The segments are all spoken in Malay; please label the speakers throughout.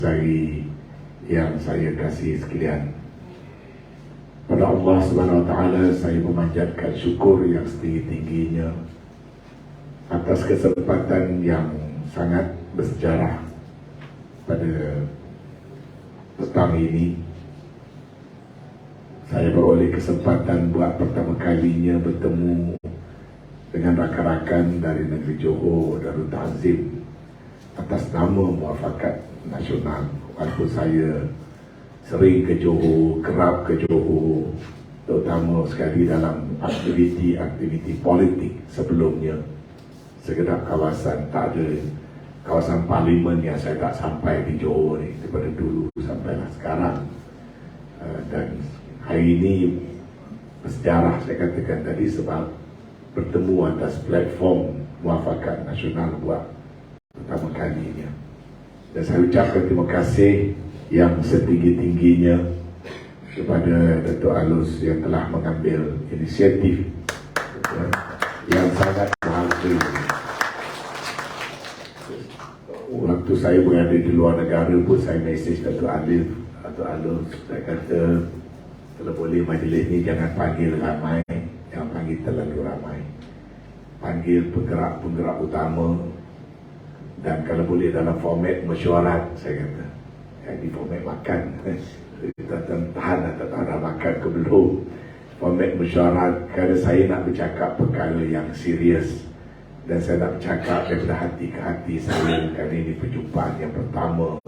Speaker 1: Saudari yang saya kasih sekalian, pada Allah Subhanahu Wa Taala saya memanjatkan syukur yang setinggi-tingginya atas kesempatan yang sangat bersejarah pada petang ini. Saya beroleh kesempatan buat pertama kalinya bertemu dengan rakan-rakan dari negeri Johor Darul Ta'zim atas nama Muafakat Nasional. Walaupun saya sering ke Johor, kerap ke Johor, terutama sekali dalam aktiviti-aktiviti politik sebelumnya. Sekedar kawasan, tak ada kawasan parlimen yang saya tak sampai di Johor ni daripada dulu sampailah sekarang. Dan hari ini bersejarah saya katakan tadi sebab bertemu atas platform Muafakat Nasional buat pertama kalinya. Dan saya ucapkan terima kasih yang setinggi-tingginya kepada Datuk Alus yang telah mengambil inisiatif yang sangat berharga. Waktu saya berada di luar negara pun saya mesej Datuk Alus, saya kata kalau boleh majlis ni jangan panggil ramai, jangan panggil terlalu ramai, panggil penggerak-penggerak utama. Dan kalau boleh dalam format mesyuarat, saya kata di format makan kita tahan atau tak ada makan ke belum. Format mesyuarat, kerana saya nak bercakap perkara yang serius dan saya nak bercakap daripada hati ke hati saya, kerana ini perjumpaan yang pertama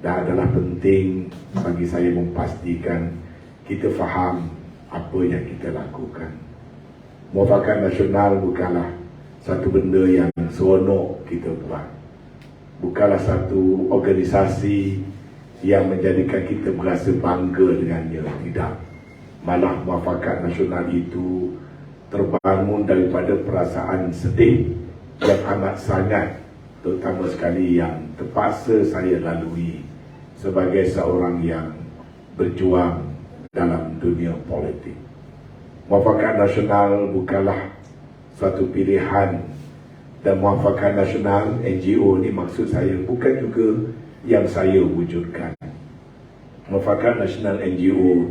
Speaker 1: dan adalah penting bagi saya memastikan kita faham apa yang kita lakukan. Muafakat Nasional bukanlah satu benda yang seronok kita buat, bukanlah satu organisasi yang menjadikan kita berasa bangga dengannya, tidak. Malah Muafakat Nasional itu terbangun daripada perasaan sedih yang amat sangat, terutama sekali yang terpaksa saya lalui sebagai seorang yang berjuang dalam dunia politik. Muafakat Nasional bukanlah suatu pilihan, dan Muafakat Nasional NGO ni maksud saya bukan juga yang saya wujudkan. Muafakat Nasional NGO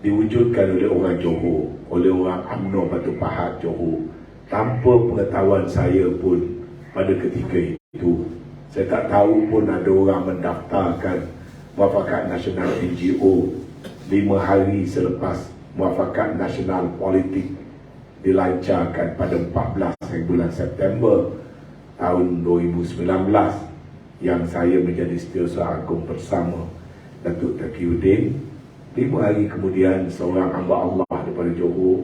Speaker 1: diwujudkan oleh orang Johor, oleh orang UMNO Batu Pahat Johor, tanpa pengetahuan saya pun pada ketika itu. Saya tak tahu pun ada orang mendaftarkan Muafakat Nasional NGO 5 hari selepas Muafakat Nasional Politik dilancarkan pada 14 bulan September tahun 2019 yang saya menjadi Setiausaha Agung bersama Datuk Taqiyuddin. 5 hari kemudian seorang hamba Allah daripada Johor,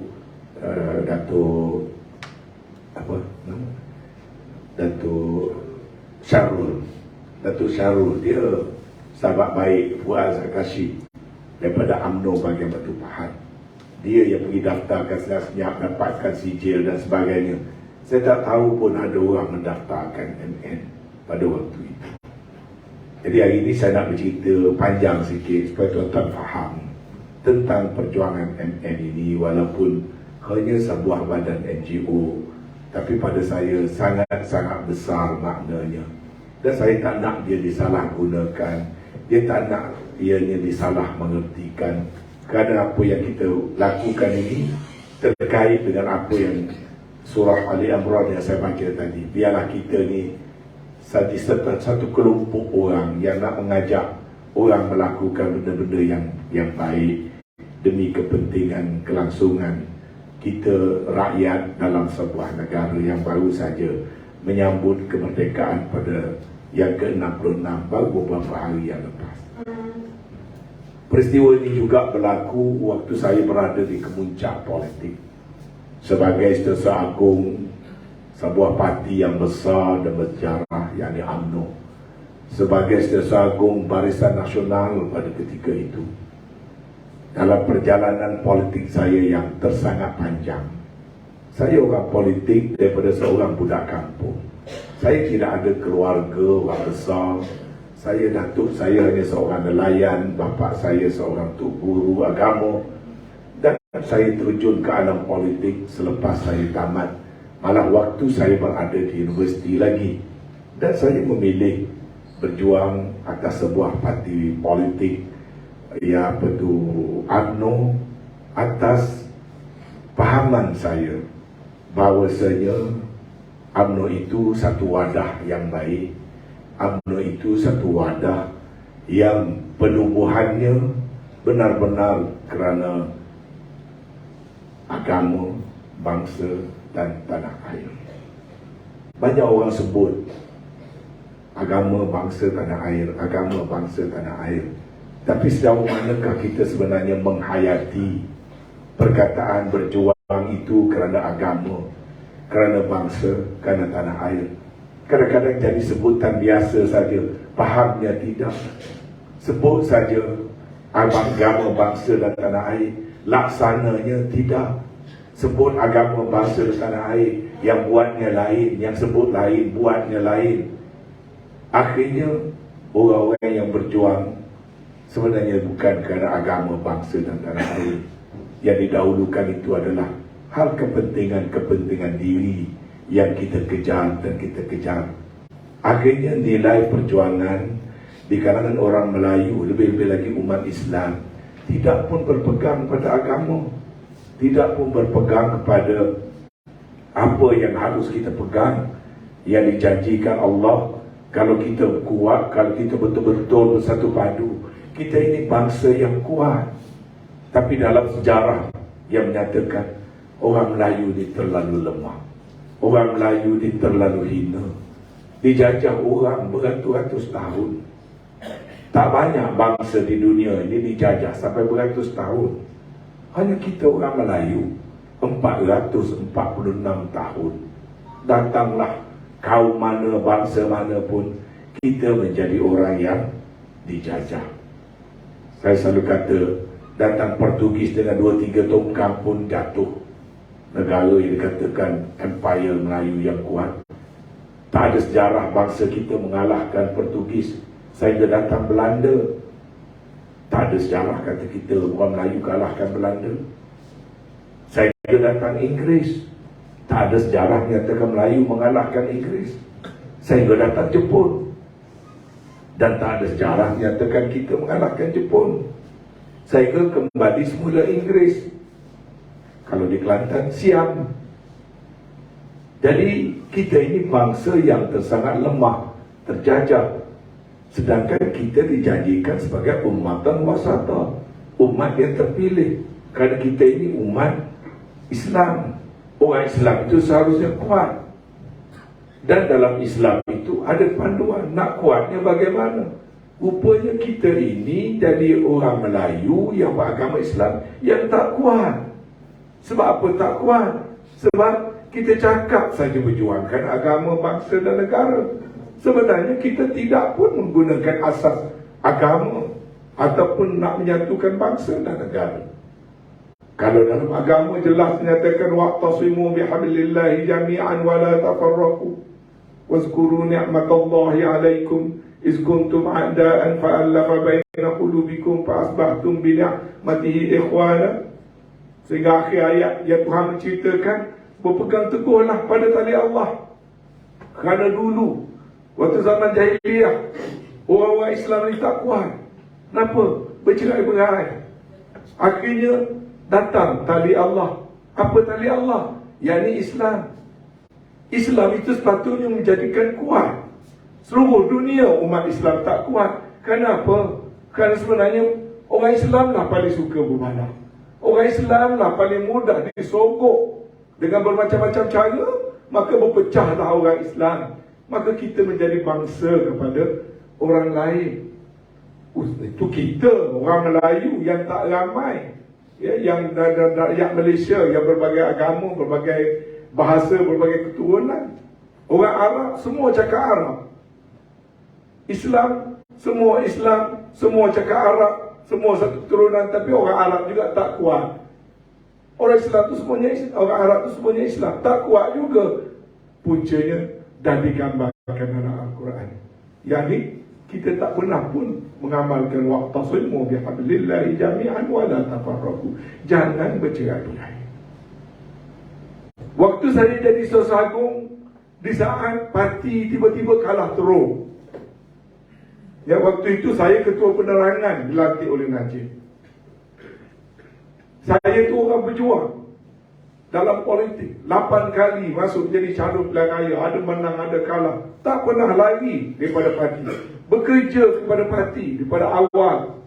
Speaker 1: Datuk Syarul, dia sahabat baik Fuad Zakashi daripada UMNO bahagian Batu Pahat. Dia yang pergi daftarkan senyap, dapatkan sijil dan sebagainya. Saya tak tahu pun ada orang mendaftarkan MN pada waktu itu. Jadi hari ini saya nak bercerita panjang sikit supaya tuan-tuan faham tentang perjuangan MN ini. Walaupun hanya sebuah badan NGO, tapi pada saya sangat-sangat besar maknanya. Dan saya tak nak dia disalahgunakan, dia tak nak ianya disalah mengertikan. Kerana apa yang kita lakukan ini terkait dengan apa yang surah Ali Imran yang saya baca tadi. Biarlah kita ni satu kelompok orang yang nak mengajak orang melakukan benda-benda yang baik demi kepentingan kelangsungan kita rakyat dalam sebuah negara yang baru saja menyambut kemerdekaan pada yang ke-66 baru beberapa hari yang lepas. Peristiwa ini juga berlaku waktu saya berada di kemuncak politik sebagai Setiausaha Agung sebuah parti yang besar dan bersejarah, yakni UMNO, sebagai Setiausaha Agung Barisan Nasional pada ketika itu. Dalam perjalanan politik saya yang tersangat panjang, saya orang politik daripada seorang budak kampung. Saya tidak ada keluarga orang besar. Saya datuk saya hanya seorang nelayan, bapa saya seorang tok guru agama. Dan saya terjun ke alam politik selepas saya tamat. Malah waktu saya berada di universiti lagi. Dan saya memilih berjuang atas sebuah parti politik, ya apa tu, UMNO, atas pahaman saya bahawasanya UMNO itu satu wadah yang baik, UMNO itu satu wadah yang penubuhannya benar-benar kerana agama, bangsa dan tanah air. Banyak orang sebut agama, bangsa, tanah air, agama, bangsa, tanah air. Tapi sejauh manakah kita sebenarnya menghayati perkataan berjuang itu kerana agama, kerana bangsa, kerana tanah air? Kadang-kadang jadi sebutan biasa saja, fahamnya tidak. Sebut saja agama, bangsa dan tanah air, laksananya tidak. Sebut agama, bangsa dan tanah air, yang buatnya lain, yang sebut lain, buatnya lain. Akhirnya orang-orang yang berjuang sebenarnya bukan kerana agama, bangsa dan tanah air. Yang didahulukan itu adalah hal kepentingan diri yang kita kejar dan kita kejar. Akhirnya nilai perjuangan di kalangan orang Melayu, lebih-lebih lagi umat Islam, tidak pun berpegang pada agama, tidak pun berpegang kepada apa yang harus kita pegang, yang dijanjikan Allah. Kalau kita kuat, kalau kita betul-betul bersatu padu, kita ini bangsa yang kuat. Tapi dalam sejarah yang menyatakan orang Melayu ini terlalu lemah, orang Melayu ini terlalu hina, dijajah orang beratus-ratus tahun. Tak banyak bangsa di dunia ini dijajah sampai beratus tahun. Hanya kita orang Melayu 446 tahun. Datanglah kaum mana, bangsa mana pun, kita menjadi orang yang dijajah. Saya selalu kata, datang Portugis dengan 2-3 tongkang pun jatuh. Negara yang dikatakan Empire Melayu yang kuat. Tak ada sejarah bangsa kita mengalahkan Portugis sehingga datang Belanda. Tak ada sejarah kata kita orang Melayu kalahkan Belanda sehingga datang Inggeris. Tak ada sejarah nyatakan Melayu mengalahkan Inggeris sehingga datang Jepun. Dan tak ada sejarah nyatakan kita mengalahkan Jepun sehingga kembali semula Inggeris. Kalau di Kelantan, Siam. Jadi kita ini bangsa yang sangat lemah, terjajah. Sedangkan kita dijanjikan sebagai ummatan wasata, umat yang terpilih. Kerana kita ini umat Islam. Orang Islam itu seharusnya kuat. Dan dalam Islam itu ada panduan. Nak kuatnya bagaimana? Rupanya kita ini jadi orang Melayu yang beragama Islam yang tak kuat. Sebab apa tak kuat? Sebab kita cakap saja berjuangkan agama, bangsa dan negara. Sebenarnya kita tidak pun menggunakan asas agama ataupun nak menyatukan bangsa dan negara. Kalau dalam agama jelas menyatakan wa'tasimu bihablillahi jami'an wa la tafarraqu wazkuru ni'matallahi 'alaikum iz kuntum a'da'an fa'alafa baina qulubikum fa asbahtum bi ni'matihi ikhwana. Sehingga akhir ayat yang Tuhan menceritakan, berpegang teguhlah pada tali Allah. Kerana dulu waktu zaman jahiliyah, orang-orang Islam ni tak kuat. Kenapa? Bercerai-berai. Akhirnya datang tali Allah. Apa tali Allah? Yakni Islam. Islam itu sepatutnya menjadikan kuat. Seluruh dunia umat Islam tak kuat. Kenapa? Kerana sebenarnya orang Islam lah paling suka berbalah. Orang Islam lah paling mudah disogok dengan bermacam-macam cara. Maka berpecahlah orang Islam. Maka kita menjadi bangsa kepada orang lain. Itu kita, orang Melayu yang tak ramai, ya, yang rakyat Malaysia yang berbagai agama, berbagai bahasa, berbagai keturunan. Orang Arab semua cakap Arab. Islam, semua cakap Arab, semua satu keturunan, tapi orang Arab juga tak kuat. Orang Islam tu semuanya Islam, orang Arab tu semuanya Islam, tak kuat juga. Puncanya dah digambarkan dalam Al-Quran. Yang ni kita tak pernah pun mengamalkan wa'tasimu bihablillahi jami'an wa la tafarraqu. Jangan bercerai-berai. Waktu saya jadi Sesagung, di saat parti tiba-tiba kalah teruk, Yang waktu itu saya ketua penerangan dilantik oleh Najib. Saya itu orang berjuang dalam politik. 8 kali masuk jadi calon pilihan raya. Ada menang, ada kalah. Tak pernah lari daripada parti. Bekerja kepada parti daripada awal.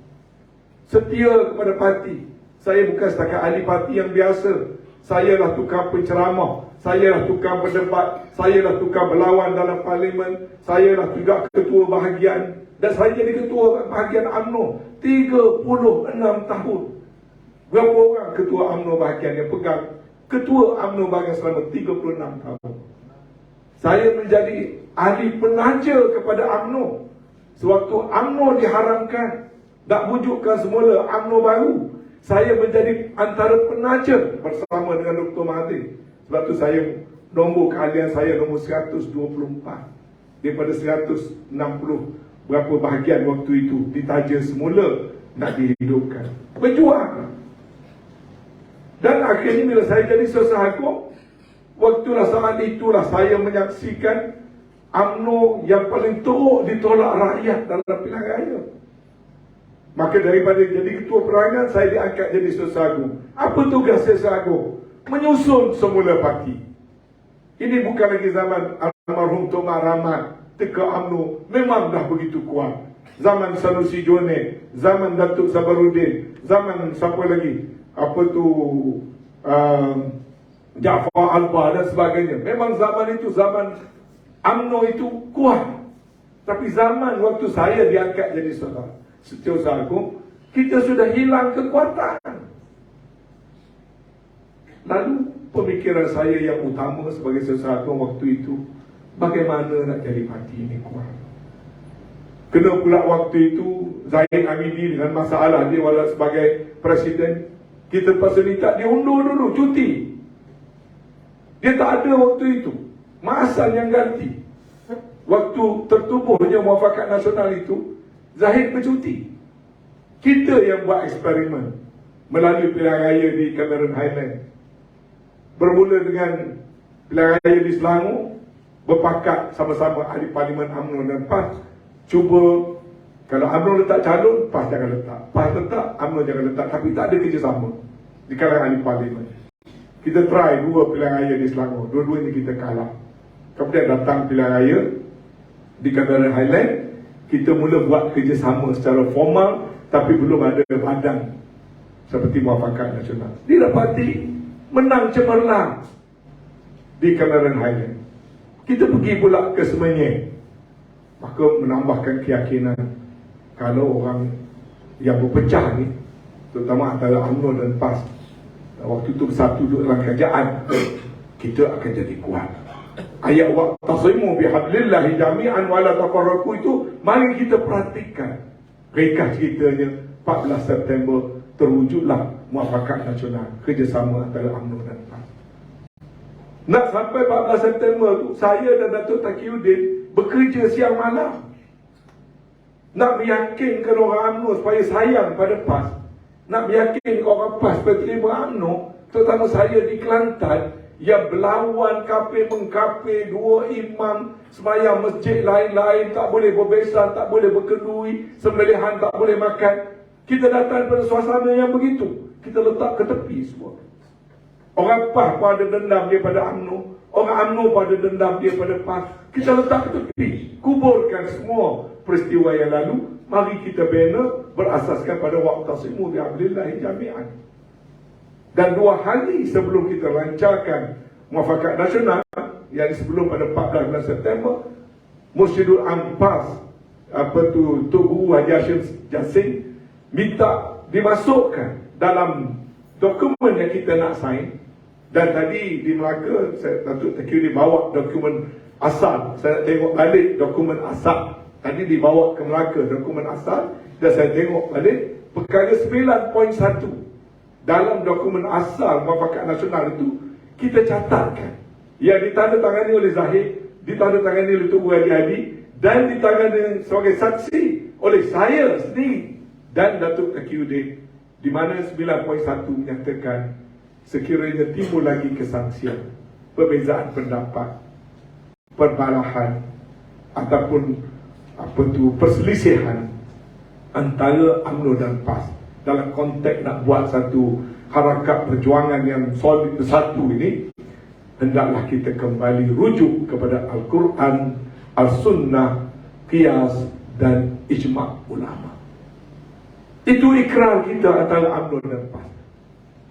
Speaker 1: Setia kepada parti. Saya bukan setakat ahli parti yang biasa. Saya lah tukang penceramah. Saya lah tukang berdebat. Saya lah tukang berlawan dalam parlimen. Saya lah juga ketua bahagian. Dan saya jadi ketua bahagian UMNO 36 tahun. Berapa orang ketua UMNO bahagian yang pegang ketua UMNO bahagian selama 36 tahun. Saya menjadi ahli penaja kepada UMNO. Sewaktu UMNO diharamkan, nak wujudkan semula UMNO baru, saya menjadi antara penaja bersama dengan Dr. Mahathir. Sebab tu saya nombor keahlian saya nombor 124 daripada 160 berapa bahagian waktu itu ditaja semula nak dihidupkan. Berjuang. Dan akhirnya bila saya jadi sesahagung, waktulah saat itulah saya menyaksikan UMNO yang paling teruk ditolak rakyat dalam pilihan raya. Maka daripada jadi ketua perangan, saya diangkat jadi sesahagung. Apa tugas sesahagung? Menyusun semula parti. Ini bukan lagi zaman almarhum Tomar Rahmat. Teka UMNO memang dah begitu kuat. Zaman Sanusi Jone, zaman Datuk Sabarudin, zaman siapa lagi? Apa tu Jaafar Alba dan sebagainya. Memang zaman itu, zaman UMNO itu kuat. Tapi zaman waktu saya diangkat jadi setiausahagung, kita sudah hilang kekuatan. Lalu pemikiran saya yang utama sebagai setiausahagung waktu itu, bagaimana nak jadi parti ini kuat. Kena pula waktu itu Zaid Amidi dengan masalah dia walau sebagai presiden, kita terpaksa minta dia undur dulu cuti. Dia tak ada waktu itu. Mahasan yang ganti. Waktu tertubuhnya Muafakat Nasional itu, Zahid bercuti. Kita yang buat eksperimen melalui pilihan raya di Cameron Highland. Bermula dengan pilihan raya di Selangor, berpakat sama-sama ahli parlimen UMNO dan PAS. Cuba, kalau UMNO letak calon, PAS jangan letak. PAS letak, UMNO jangan letak. Tapi tak ada kerjasama di kalangan ahli parlimen. Kita try 2 pilihan raya di Selangor. Dua-duanya kita kalah. Kemudian datang pilihan raya di Cameron Highland. Kita mula buat kerjasama secara formal, tapi belum ada badan seperti Muafakat Nasional. Dia dapati menang cemerlang di Cameron Highland. Kita pergi pula ke Semenyih. Maka menambahkan keyakinan kalau orang yang berpecah ni, terutama antara UMNO dan PAS, waktu itu bersatu duduk dalam kerajaan, kita akan jadi kuat. Ayat wa'tasimu bihablillahi jami'an wa la tafarraqu itu mari kita perhatikan. Ringkas ceritanya 14 September terwujudlah Muafakat Nasional, kerjasama antara UMNO dan PAS. Nak sampai 14 September tu, saya dan Datuk Taqiyuddin bekerja siang malam nak meyakinkan orang UMNO supaya sayang pada PAS, nak meyakinkan orang PAS supaya terima UMNO, terutama saya di Kelantan yang berlawan kafe mengkafe, 2 imam sembahyang masjid lain-lain, tak boleh berbesan, tak boleh berkenduri, sembelihan tak boleh makan. Kita datang pada suasana yang begitu, kita letak ke tepi semua. Orang PAS pun ada dendam daripada UMNO, orang UMNO pun ada dendam daripada PAS. Kita letak ke tepi, kuburkan semua peristiwa yang lalu. Mari kita bina berasaskan pada wa'tasimu bihablillahi jami'an. Dan 2 hari sebelum kita lancarkan Muafakat Nasional, yang sebelum pada 14 September, Mursyidul Am PAS, Tok Guru Haji Hashim Jasing minta dimasukkan dalam dokumen yang kita nak sign. Dan tadi di Melaka, Datuk Taqiyuddin bawa dokumen asal. Saya tengok balik dokumen asal. Tadi dibawa ke Melaka dokumen asal, dan saya tengok balik perkara 9.1 dalam dokumen asal Muafakat Nasional itu kita catatkan yang ditandatangani oleh Zahid, ditandatangani oleh Tuan Haji Hadi, dan ditandatangani sebagai saksi oleh saya sendiri dan Datuk Taqiyuddin, di mana 9.1 menyatakan sekiranya timbul lagi kesangsian, perbezaan pendapat, perbalahan ataupun
Speaker 2: perselisihan antara UMNO dan PAS dalam konteks nak buat satu harakat perjuangan yang solid bersatu ini, hendaklah kita kembali rujuk kepada Al-Quran, Al-Sunnah, Qiyas dan Ijma' ulama. Itu ikrar kita antara UMNO dan PAS.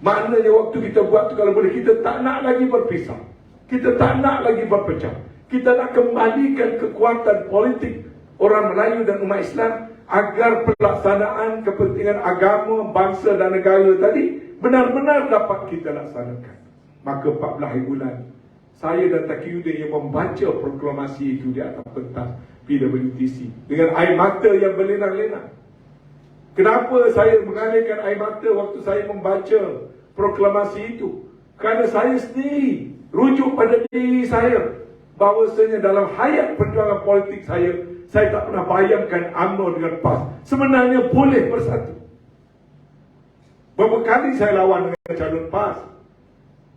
Speaker 2: Maknanya waktu kita buat tu, kalau boleh, kita tak nak lagi berpisah, kita tak nak lagi berpecah. Kita nak kembalikan kekuatan politik orang Melayu dan umat Islam agar pelaksanaan kepentingan agama, bangsa dan negara tadi benar-benar dapat kita laksanakan. Maka 14 bulan saya dan Taqiyuddin yang membaca proklamasi itu di atas pentas PWTC dengan air mata yang berlenang-lenang. Kenapa saya mengalirkan air mata waktu saya membaca proklamasi itu? Kerana saya sendiri rujuk pada diri saya bahawasanya dalam hayat perjuangan politik saya tak pernah bayangkan UMNO dengan PAS sebenarnya boleh bersatu. Berapa kali saya lawan dengan calon PAS,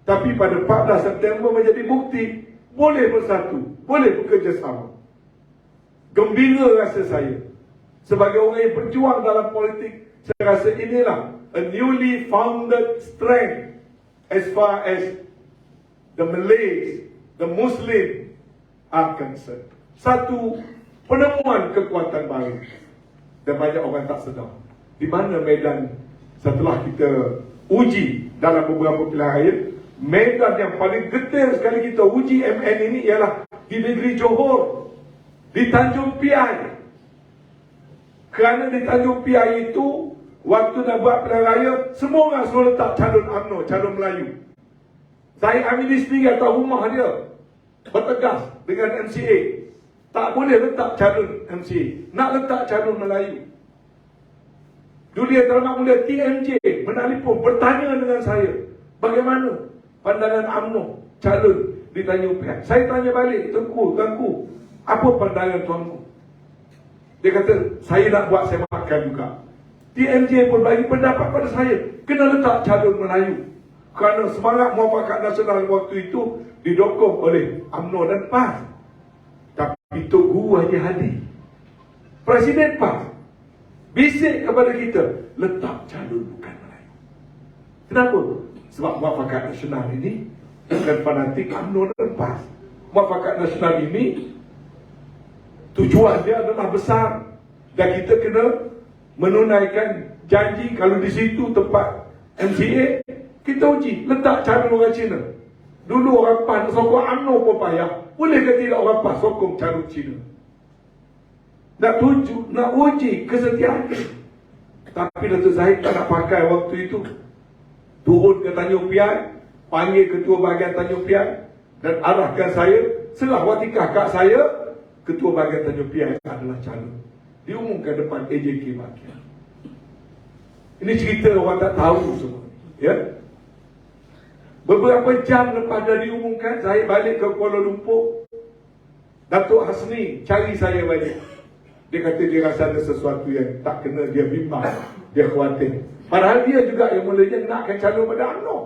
Speaker 2: tapi pada 14 September menjadi bukti boleh bersatu, boleh bekerjasama. Gembira rasa saya sebagai orang yang berjuang dalam politik. Saya rasa inilah a newly founded strength as far as the Malays, the Muslim are concerned. Satu penemuan kekuatan baru. Dan banyak orang tak sedar di mana medan setelah kita uji dalam beberapa pilihan raya, medan yang paling detail sekali kita uji MN ini ialah di negeri Johor, di Tanjung Piai. Kerana di Tanjung Piai itu waktu nak buat pilihan raya, semua orang suruh letak calon UMNO, calon Melayu. Zahid Hamidi sendiri atas rumah dia bertegas dengan MCA, tak boleh letak calon MCA, nak letak calon Melayu. Julia Terang Mulia TMJ menelpon bertanya dengan saya, bagaimana pandangan UMNO calon di Tanjung Piai. Saya tanya balik, tuanku, apa pandangan tuanku? Dia kata, saya nak buat semakan juga. TMJ pun bagi pendapat pada saya, kena letak calon Melayu. Kerana semangat Muafakat Nasional waktu itu didokong oleh UMNO dan PAS. Tapi Tok Guru Haji Hadi, Presiden PAS, bisik kepada kita, letak calon bukan Melayu. Kenapa? Sebab Muafakat Nasional ini bukan fanatik UMNO dan PAS. Muafakat Nasional ini tujuan dia adalah besar, dan kita kena menunaikan janji. Kalau di situ tempat MCA, kita uji, letak calon orang Cina. Dulu orang PAS sokong UMNO pun payah, boleh ke tidak orang PAS sokong calon Cina? Nak uji kesetiaan. Tapi Datuk Zahid tak nak pakai waktu itu. Turun ke Tanjung Piai, panggil ketua bahagian Tanjung Piai dan arahkan saya, serah watikah kat saya, ketua bahagian Tanjung Piai adalah calon. Diumumkan depan AJK bahagian. Ini cerita orang tak tahu semua, ya. Beberapa jam lepas dah diumumkan, saya balik ke Kuala Lumpur. Datuk Hasni cari saya balik. Dia kata dia rasa ada sesuatu yang tak kena, dia bimbang, dia khawatir. Padahal dia juga yang mulanya nakkan calon pada UMNO.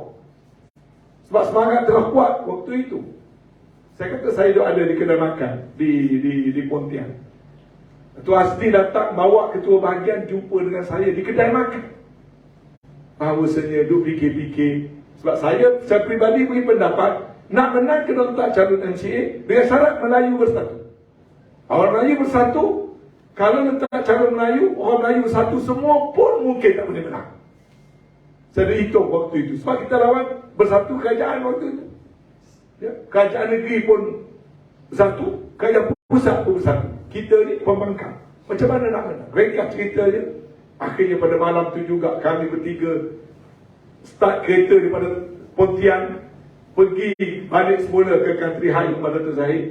Speaker 2: Sebab semangat telah kuat waktu itu. Saya kata saya duduk ada di kedai makan di Pontian. Datuk Hasni datang bawa ketua bahagian jumpa dengan saya di kedai makan. Bahawasanya duduk fikir-fikir. Sebab saya peribadi beri pendapat, nak menang kena letak calon MCA dengan syarat Melayu bersatu. Orang Melayu bersatu, kalau letak calon Melayu, orang Melayu bersatu semua pun mungkin tak boleh menang. Saya dah hitung waktu itu. Sebab kita lawan bersatu kerajaan waktu itu, ya, kerajaan negeri pun bersatu, kerajaan pusat pun bersatu. Kita ni pembangkang. Macam mana nak menang? Ringkas ceritanya, akhirnya pada malam tu juga kami bertiga start kereta daripada Pontian, pergi balik semula ke Country High kepada Datuk Zahid.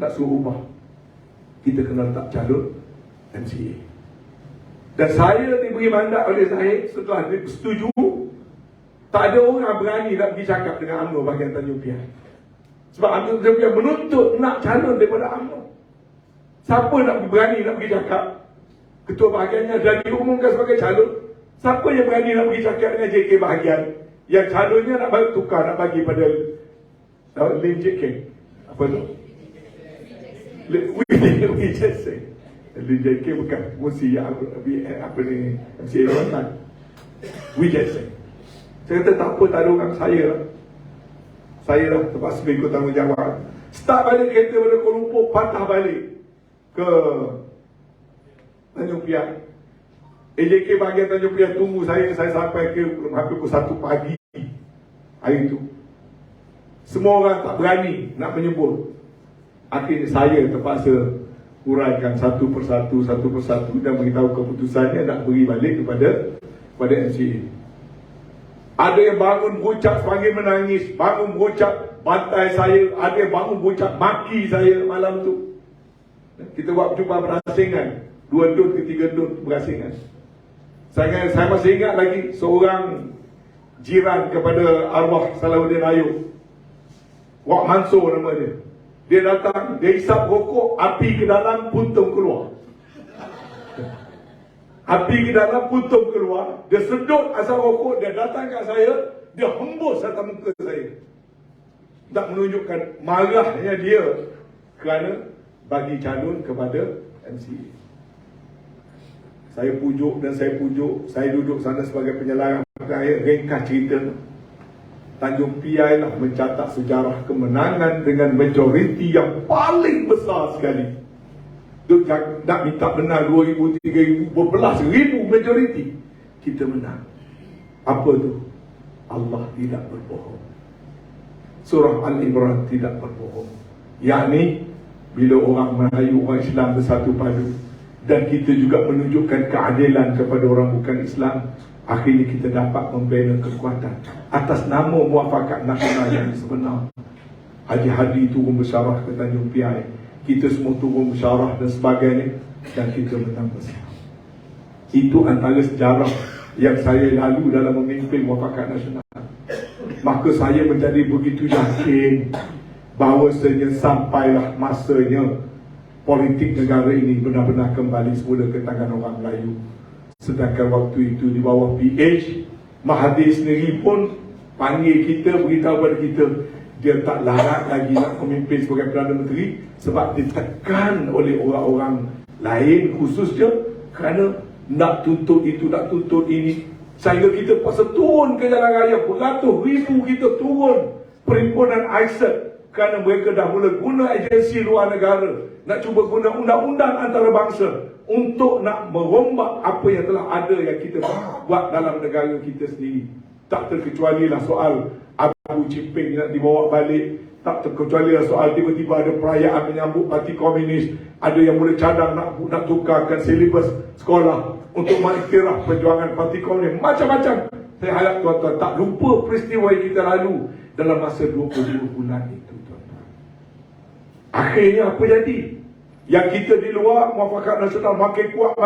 Speaker 2: Nak suruh ubah, kita kena letak calon MCA. Dan saya diberi mandat oleh Zahid, setelah setuju, tak ada orang berani nak pergi cakap dengan UMNO bahagian Tanjung Piai. Sebab UMNO Tanjung Piai menuntut nak calon daripada UMNO. Siapa nak berani nak pergi cakap? Ketua bahagiannya dah diumumkan sebagai calon. Siapa yang berani nak pergi cakap dengan JK bahagian yang calonnya nak bagi tukar, nak bagi pada Lin JK? Apa tu? We just say LJK bukan fungsi apa ni MCA Ramadan. We just say. Saya kata tak apa, tak ada orang, saya lah terpaksa ikut tanggungjawab. Start balik kereta pada Kuala Lumpur, patah balik ke Tanjung Piai. AJK bahagian Tanjung Piai tunggu saya sampai ke hampir pukul 1 pagi hari itu. Semua orang tak berani nak menyebut. Akhirnya saya terpaksa uraikan satu persatu dan beritahu keputusannya nak beri balik kepada MCA. Ada yang bangun berucap sepanggil menangis, bangun berucap bantai saya, ada yang bangun berucap maki saya malam tu. Kita buat perjumpaan berasingan, 2 dun ke 3 dun berasingan. Saya masih ingat lagi seorang jiran kepada arwah Salahuddin Ayub, Wak Mansur nama dia. Dia datang, dia hisap rokok, api ke dalam, puntung keluar. Api ke dalam, puntung keluar. Dia sedut asap rokok, dia datang kat saya, dia hembus atas muka saya. Tak menunjukkan marahnya dia kerana bagi calon kepada MCA. Saya pujuk, saya duduk sana sebagai penyelarang. Ringkas cerita, Tanjung Piai lah mencatat sejarah kemenangan dengan majoriti yang paling besar sekali. Nak minta menang 2,000, 3,000, berbelas ribu majoriti, kita menang. Apa tu? Allah tidak berbohong. Surah Al-Imran tidak berbohong. Yakni bila orang Melayu, orang Islam bersatu padu dan kita juga menunjukkan keadilan kepada orang bukan Islam, akhirnya kita dapat membina kekuatan atas nama muafakat nasional yang sebenar. Haji Hadi turun bersyarah ke Tanjung Piai, kita semua turun bersyarah dan sebagainya, dan kita menang bersama. Itu antara sejarah yang saya lalu dalam memimpin muafakat nasional. Maka saya menjadi begitu yakin bahawasanya sampailah masanya politik negara ini benar-benar kembali semula ke tangan orang Melayu. Sedangkan waktu itu di bawah PH, Mahathir sendiri pun panggil kita, beritahu kepada kita dia tak larat lagi nak memimpin sebagai Perdana Menteri sebab ditekan oleh orang-orang lain khususnya kerana nak tuntut itu, nak tuntut ini, sehingga kita pasal turun ke jalan raya. Beratus ribu kita turun perhimpunan ISET kerana mereka dah mula guna agensi luar negara, nak cuba guna undang-undang antarabangsa untuk nak merombak apa yang telah ada yang kita buat dalam negara kita sendiri. Tak terkecualilah soal Abu Ciping nak dibawa balik, tak terkecualilah soal tiba-tiba ada perayaan menyambut Parti Komunis, ada yang mula cadang nak tukarkan silibus sekolah untuk mengiktiraf perjuangan Parti Komunis, macam-macam. Saya harap tuan-tuan tak lupa peristiwa yang kita lalu dalam masa 22 bulan itu, tuan-tuan. Akhirnya apa jadi? Yang kita di luar muafakat nasional makin kuat.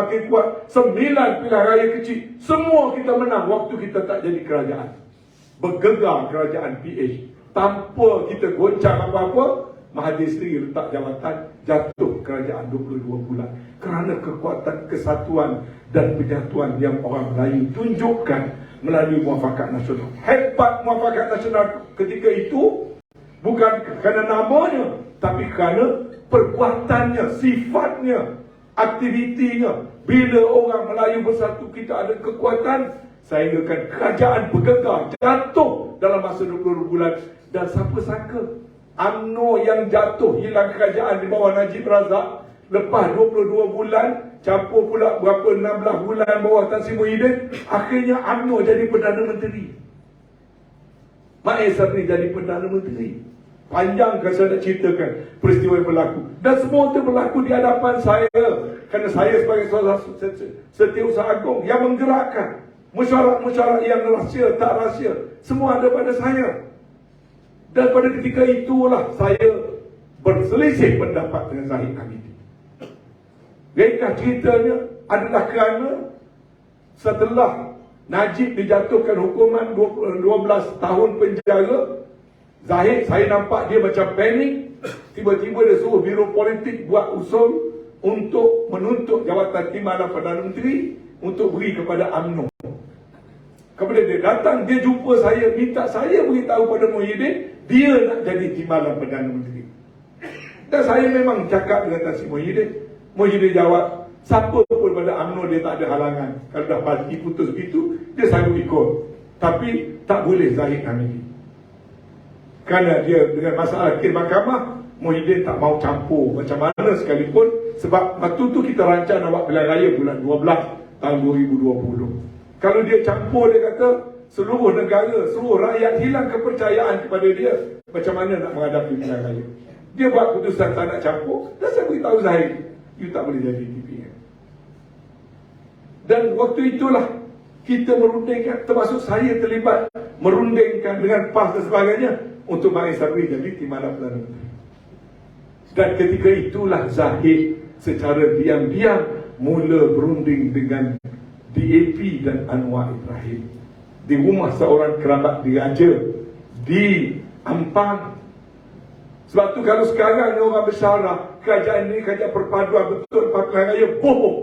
Speaker 2: 9 pilihan raya kecil, semua kita menang waktu kita tak jadi kerajaan. Bergegar kerajaan PH tanpa kita goncang apa-apa. Mahathir sendiri letak jawatan, jatuh kerajaan 22 bulan kerana kekuatan kesatuan dan penyatuan yang orang Melayu tunjukkan melalui muafakat nasional. Hebat muafakat nasional ketika itu bukan kerana namanya, tapi kerana perbuatannya, sifatnya, aktivitinya. Bila orang Melayu bersatu, kita ada kekuatan sehingga kan kerajaan bergegar, jatuh dalam masa 22 bulan. Dan siapa sangka UMNO yang jatuh, hilang kerajaan di bawah Najib Razak, lepas 22 bulan campur pula berapa 16 bulan bawah Tan Sri Muhyiddin, akhirnya UMNO jadi Perdana Menteri. Mak Sabri jadi Perdana Menteri. Panjang kan saya nak ceritakan peristiwa yang berlaku, dan semua itu berlaku di hadapan saya, kerana saya sebagai seorang setiausaha agung yang menggerakkan mesyuarat-mesyuarat yang rahsia tak rahsia, semua ada pada saya. Dan pada ketika itulah saya berselisih pendapat dengan Zahid Hamidi. Ringkas ceritanya adalah kerana setelah Najib dijatuhkan hukuman 12 tahun penjara, Zahid, saya nampak dia macam panik. Tiba-tiba dia suruh biro politik buat usul untuk menuntut jawatan Timbalan Perdana Menteri untuk beri kepada UMNO. Kepada dia datang, dia jumpa saya, minta saya beritahu pada Muhyiddin dia nak jadi Timbalan Perdana Menteri. Dan saya memang cakap dengan Tan Sri Muhyiddin. Muhyiddin jawab, siapa pun pada UMNO dia tak ada halangan. Kalau dah parti putus begitu, dia sanggup ikut. Tapi tak boleh Zahid Hamidi. Kerana dia dengan masalah ke mahkamah, Muhyiddin tak mau campur macam mana sekalipun. Sebab waktu tu kita rancang nak buat pilihan raya bulan 12 tahun 2020. Kalau dia campur, dia kata seluruh negara, seluruh rakyat hilang kepercayaan kepada dia. Macam mana nak menghadapi pilihan raya? Dia buat keputusan tak nak campur. Dan saya beritahu Zahid, you tak boleh jadi TPN. Dan waktu itulah kita merundingkan, termasuk saya terlibat merundingkan dengan PAS dan sebagainya untuk Mak Isarwi jadi Timbalan Perdana Menteri. Dan ketika itulah Zahid secara diam-diam mula berunding dengan DAP dan Anwar Ibrahim di rumah seorang kerabat diraja di Ampang. Sebab tu kalau sekarang ni orang bersyarah kerajaan ni kerajaan perpaduan betul pilihan raya, bohong.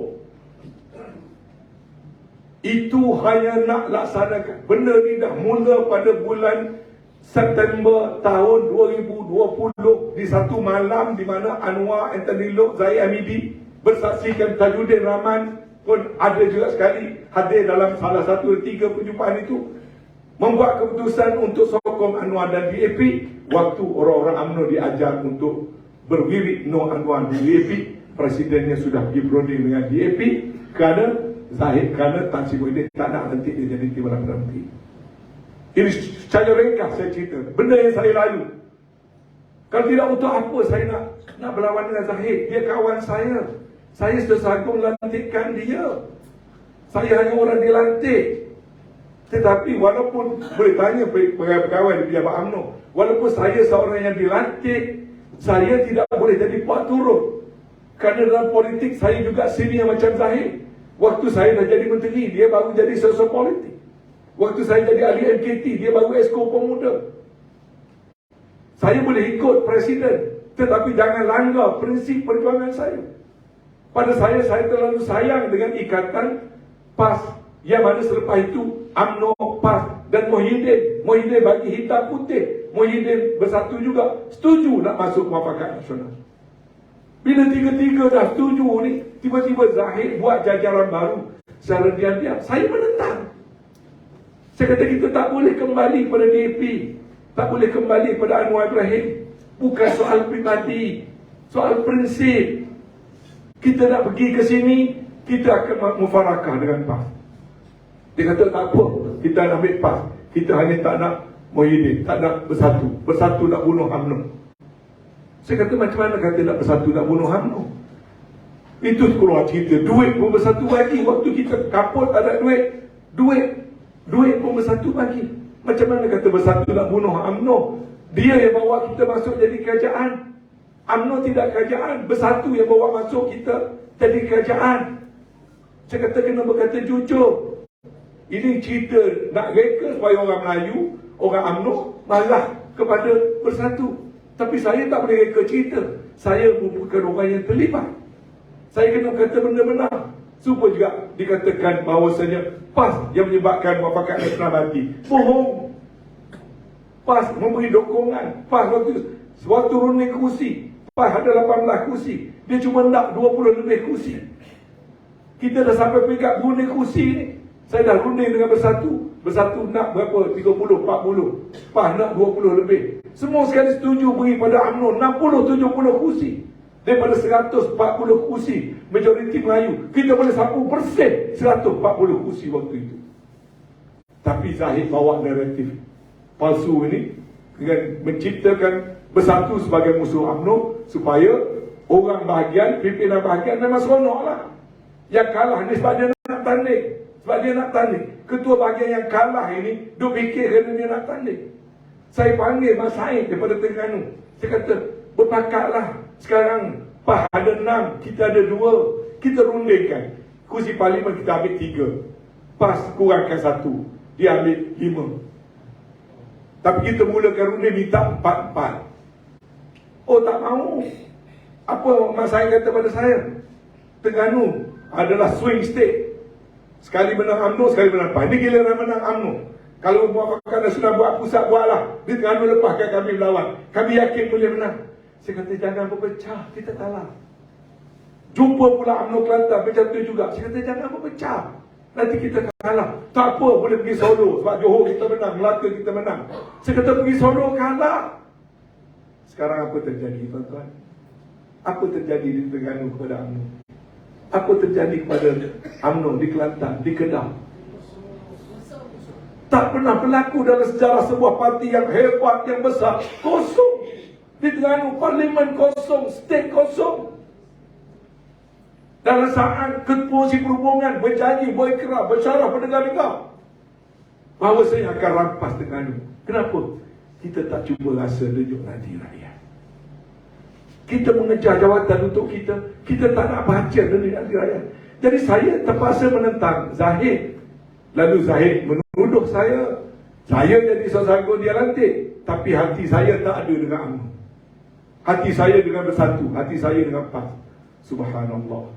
Speaker 2: Itu hanya nak laksanakan. Benda ni dah mula pada bulan September tahun 2020 di satu malam di mana Anwar, Anthony Loke, Zahid Hamidi bersaksikan Tajuddin Rahman pun ada juga sekali hadir dalam salah satu 3 perjumpaan itu, membuat keputusan untuk sokong Anwar dan DAP. Waktu orang-orang UMNO diajar untuk berwirid no Anwar di DAP, presidennya sudah pergi berunding dengan DAP kerana Zahid, kerana Tan Sri Muhyiddin tak nak nanti dia jadi Timbalan Perdana Menteri. Ini secara ringkas saya cerita benda yang saya lalu. Kalau tidak untuk apa saya nak berlawan dengan Zahid? Dia kawan saya. Saya sudah sanggup melantikkan dia. Saya hanya orang dilantik. Tetapi walaupun boleh tanya pegawai di pejabat UMNO, walaupun saya seorang yang dilantik, saya tidak boleh jadi puak turun. Kerana dalam politik saya juga senior macam Zahid. Waktu saya dah jadi menteri, dia baru jadi sosial politik. Waktu saya jadi ahli MKT, dia baru esko pemuda. Saya boleh ikut presiden, tetapi jangan langgar prinsip perjuangan saya. Pada saya terlalu sayang dengan ikatan PAS, yang mana selepas itu UMNO, PAS dan Muhyiddin bagi hitam putih. Muhyiddin bersatu juga, setuju nak masuk Muafakat Nasional. Bila tiga-tiga dah setuju ni, tiba-tiba Zahid buat jajaran baru secara diam-diam. Saya menentang. Saya kata kita tak boleh kembali pada DAP, tak boleh kembali pada Anwar Ibrahim. Bukan soal pribadi, soal prinsip. Kita nak pergi ke sini, kita akan mufarakah dengan PAS. Dia kata tak apa, kita nak ambil PAS. Kita hanya tak nak Muhyiddin, tak nak bersatu. Bersatu nak bunuh UMNO. Saya kata macam mana kata nak bersatu nak bunuh UMNO? Itu keluar cerita duit pun bersatu bagi. Waktu kita kaput tak ada duit pun bersatu bagi. Macam mana kata bersatu nak bunuh UMNO? Dia yang bawa kita masuk jadi kerajaan. UMNO tidak kerajaan. Bersatu yang bawa masuk kita jadi kerajaan. Saya kata kena berkata jujur. Ini cerita nak reka supaya orang Melayu, orang UMNO marah kepada bersatu. Tapi saya tak boleh reka cerita. Saya bukan orang yang terlibat. Saya kena kata benda-benar. Supaya juga dikatakan bahawasanya PAS yang menyebabkan Muafakat Nasional mati. Bohong. PAS memberi dokongan. PAS waktu runding kursi, PAS ada 18 kursi. Dia cuma nak 20 lebih kursi. Kita dah sampai peringkat runding kursi ni. Saya dah runding dengan bersatu. Bersatu nak berapa? 30, 40. PAS nak 20 lebih. Semua sekali setuju beri pada UMNO 60-70 kursi. Daripada 140 kursi majoriti Melayu, kita boleh sapu bersih 140 kursi waktu itu. Tapi Zahid bawa naratif palsu ini dengan menciptakan bersatu sebagai musuh UMNO supaya orang bahagian, pimpinan bahagian memang seronoklah. Yang kalah ni sebab dia nak tanding. Sebab dia nak tanding. Ketua bahagian yang kalah ini duk fikir kerana dia nak tanding. Saya panggil Mas Said daripada Terengganu. Saya kata, berpakatlah. Sekarang PAS ada 6, kita ada 2. Kita rundingkan. Kursi parlimen kita ambil 3. PAS kurangkan 1. Dia ambil 5. Tapi kita mulakan runding minta 4-4. Oh tak mahu. Apa Mas Said kata pada saya? Terengganu adalah swing state. Sekali menang UMNO, sekali menang PAS. Ini giliran menang UMNO. Kalau Muafakat Nasional buat pusat, buatlah. Di Terengganu lepaskan kami melawan. Kami yakin boleh menang. Saya kata jangan berpecah, kita kalah. Jumpa pula UMNO Kelantan macam tu juga. Saya kata jangan berpecah, nanti kita kalah. Tak apa, boleh pergi Solo sebab Johor kita menang, Melaka kita menang. Saya kata pergi Solo kalah. Sekarang apa terjadi tuan-tuan? Apa terjadi di Terengganu kepada UMNO? Apa terjadi kepada UMNO di Kelantan, di Kedah? Tak pernah berlaku dalam sejarah sebuah parti yang hebat, yang besar. Kosong. Di Terengganu, parlimen kosong, state kosong. Dalam saat Ketua Perhubungan berjanji, berikrar, bersyarah pada negara bahawa saya akan rampas Terengganu. Kenapa? Kita tak cuba rasa denyut nadi rakyat. Kita mengejar jawatan untuk kita. Kita tak nak baca denyut nadi rakyat. Jadi saya terpaksa menentang Zahid. Lalu Zahid menuduh saya jadi seorang dia lantik. Tapi hati saya tak ada dengan UMNO. Hati saya dengan Bersatu, hati saya dengan PAS. Subhanallah.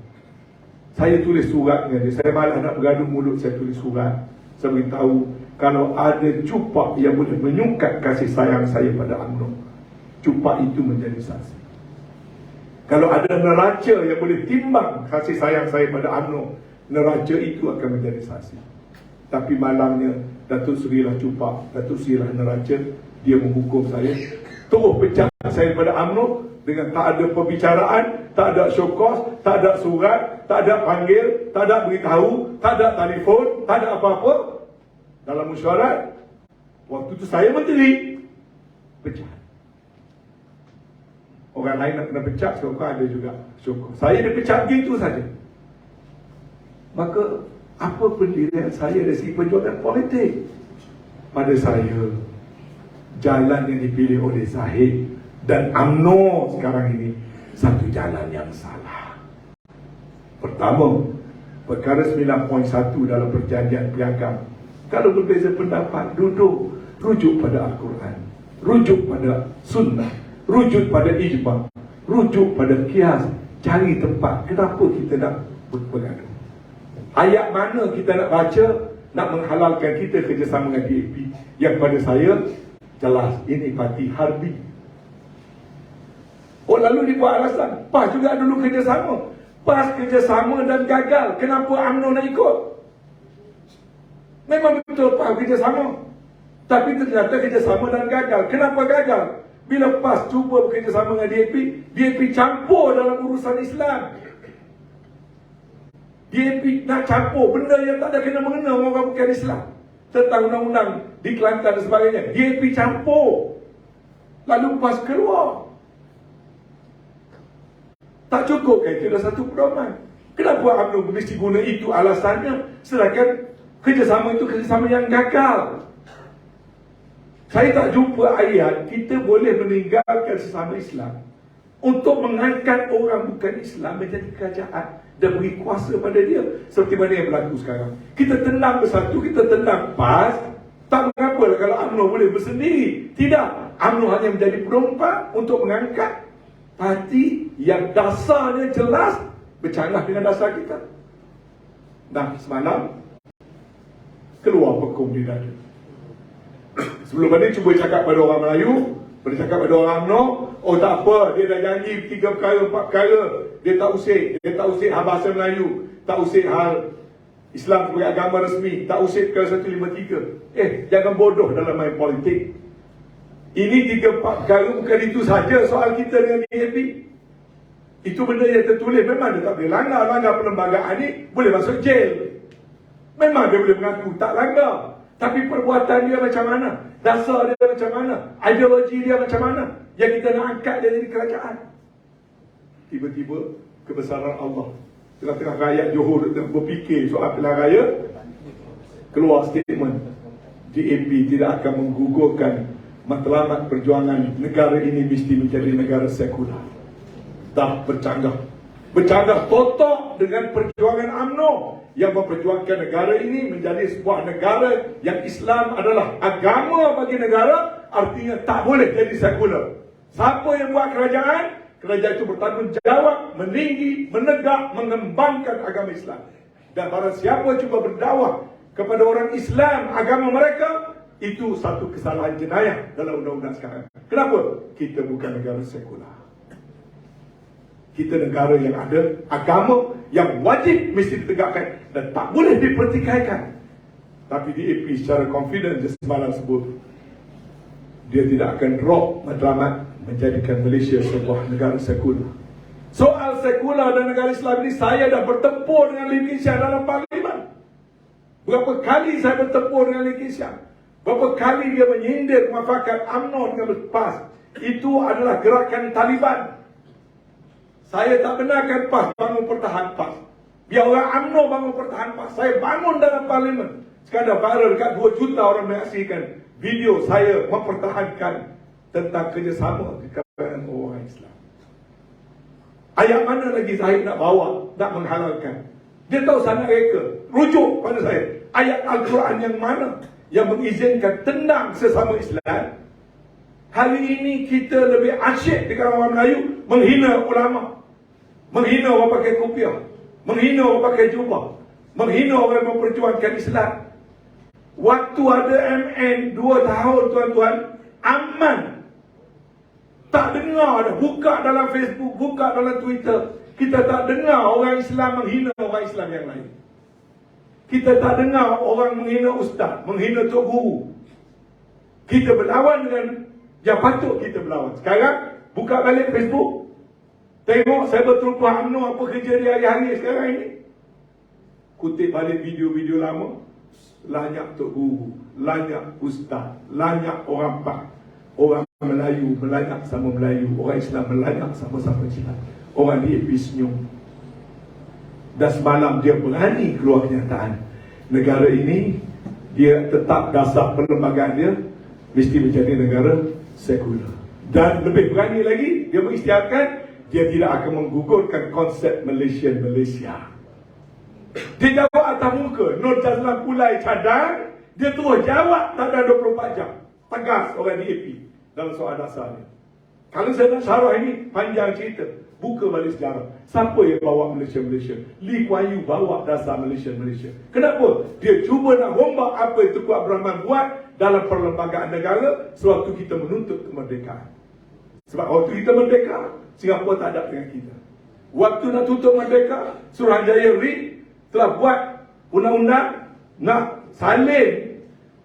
Speaker 2: Saya tulis surat dengan dia. Saya malah nak bergaduh mulut, saya tulis surat. Saya beritahu kalau ada cupak yang boleh menyungkat kasih sayang saya pada UMNO, cupak itu menjadi saksi. Kalau ada neraca yang boleh timbang kasih sayang saya pada UMNO, neraca itu akan menjadi saksi. Tapi malangnya Datuk Seri lah cupak, Datuk Seri lah neraca. Dia menghukum saya, terus pecat saya pada UMNO dengan tak ada perbicaraan, tak ada show cause, tak ada surat, tak ada panggil, tak ada beritahu, tak ada telefon, tak ada apa-apa. Dalam mesyuarat, waktu itu saya menteri, pecat. Orang lain nak kena pecat, seorang ada juga show cause. Saya dipecat begitu saja. Maka apa pendirian saya dari segi perjuangan politik? Pada saya, jalan yang dipilih oleh Zahid dan UMNO sekarang ini satu jalan yang salah. Pertama, perkara 9.1 dalam perjanjian piagam. Kalau berbeza pendapat, duduk, rujuk pada Al-Quran, rujuk pada Sunnah, rujuk pada Ijma', rujuk pada Qiyas. Cari tempat. Kenapa kita nak bergaduh? Ayat mana kita nak baca nak menghalalkan kita kerjasama dengan DAP? Yang pada saya jelas ini parti harbi. Oh, lalu dibuat alasan PAS juga dulu kerjasama. PAS kerjasama dan gagal. Kenapa UMNO nak ikut? Memang betul PAS kerjasama, tapi ternyata kerjasama dan gagal. Kenapa gagal? Bila PAS cuba bekerjasama dengan DAP, DAP campur dalam urusan Islam. DAP nak campur benda yang tak ada kena-mengena orang bukan Islam, tentang undang-undang di Kelantan dan sebagainya. DAP campur, lalu PAS keluar. Tak cukup kan? Itu dah satu pedoman. Kenapa UMNO mesti guna itu alasannya, sedangkan kerjasama itu kerjasama yang gagal? Saya tak jumpa ayat kita boleh meninggalkan sesama Islam untuk mengangkat orang bukan Islam menjadi kerajaan dan beri kuasa pada dia, seperti mana yang berlaku sekarang. Kita tendang Bersatu, kita tendang PAS. Tak mengapa kalau UMNO boleh bersendiri. Tidak, UMNO hanya menjadi penumpang untuk mengangkat parti yang dasarnya jelas bercanggah dengan dasar kita. Nah, semalam keluar pekum di dada. Sebelum ini cuba cakap pada orang Melayu, bercakap pada orang UMNO, oh tak apa, dia dah janji 3 perkara, 4 perkara, dia tak usik hal bahasa Melayu, tak usik hal Islam sebagai agama resmi, tak usik perkara 153. Jangan bodoh dalam main politik. Ini 3-4 perkara, bukan itu saja soal kita dengan DAP. Itu benda yang tertulis, memang dia tak boleh langgar perlembagaan ni, boleh masuk jail. Memang dia boleh mengaku tak langgar, tapi perbuatan dia macam mana, dasar dia macam mana, ideologi dia macam mana, yang kita nak angkat dia jadi kerajaan. Tiba-tiba kebesaran Allah, tengah-tengah rakyat Johor berfikir soal pilihan raya, keluar statement, DAP tidak akan menggugurkan matlamat perjuangan negara ini mesti menjadi negara sekular. Dah bercanggah total dengan perjuangan UMNO yang memperjuangkan negara ini menjadi sebuah negara yang Islam adalah agama bagi negara, artinya tak boleh jadi sekular. Siapa yang buat kerajaan, kerajaan itu bertanggungjawab meninggi, menegak, mengembangkan agama Islam. Dan barang siapa cuba berdakwah kepada orang Islam agama mereka, itu satu kesalahan jenayah dalam undang-undang sekarang. Kenapa? Kita bukan negara sekular. Kita negara yang ada agama yang wajib mesti ditegakkan dan tak boleh dipertikaikan. Tapi DAP secara confident semalam sebut dia tidak akan drop matlamat menjadikan Malaysia sebuah negara sekular. Soal sekular dan negara Islam ini saya dah bertempur dengan Lee Hsien Loong dalam parlimen. Berapa kali saya bertempur dengan Lee Hsien Loong. Berapa kali dia menyindir muafakat UMNO dengan PAS. Itu adalah gerakan Taliban. Saya tak benarkan PAS bangun pertahan PAS. Biar orang UMNO bangun pertahan PAS. Saya bangun dalam parlimen. Sekarang viral dekat 2 juta orang menyaksikan video saya mempertahankan tentang kerjasama di kalangan orang Islam. Ayat mana lagi saya nak bawa, nak menghalalkan? Dia tahu sangat reka. Rujuk pada saya. Ayat Al-Quran yang mana yang mengizinkan tendang sesama Islam? Hari ini kita lebih asyik di kalangan orang Melayu menghina ulama, menghina orang pakai kopiah, menghina orang pakai jubah, menghina orang yang memperjuangkan Islam. Waktu ada MN 2 tahun tuan-tuan, aman. Tak dengar dah, buka dalam Facebook, buka dalam Twitter, kita tak dengar orang Islam menghina orang Islam yang lain. Kita tak dengar orang menghina ustaz, menghina tok guru. Kita berlawan dengan yang patut kita berlawan. Sekarang buka balik Facebook, tengok saya berterupa UMNO apa kerja dia hari-hari sekarang ini. Kutip balik video-video lama, lanyak tok guru, lanyak ustaz, lanyak orang PAS. Orang Melayu melanyak sama Melayu, orang Islam melanyak sama-sama Islam. Orang DAP senyum. Dan semalam dia berani keluar kenyataan. Negara ini, dia tetap dasar perlembagaan dia mesti menjadi negara sekular. Dan lebih berani lagi, dia mengisytiharkan dia tidak akan menggugurkan konsep Malaysia. Dia jawab atas muka, Nur Jazlan Pulai cadang, dia terus jawab tak ada 24 jam. Tegas orang DAP dalam soal dasarnya. Kalau saya nak syarah ini, panjang cerita. Buka balik sejarah. Siapa yang bawa Malaysia? Lee Kuan Yew bawa dasar Malaysia. Kenapa? Dia cuba nak rombak apa yang Tunku Abdul Rahman buat dalam perlembagaan negara sewaktu kita menuntut kemerdekaan. Sebab waktu kita merdeka, Singapura tak ada dengan kita. Waktu nak tutup merdeka, Suruhanjaya Reid telah buat undang-undang nak salin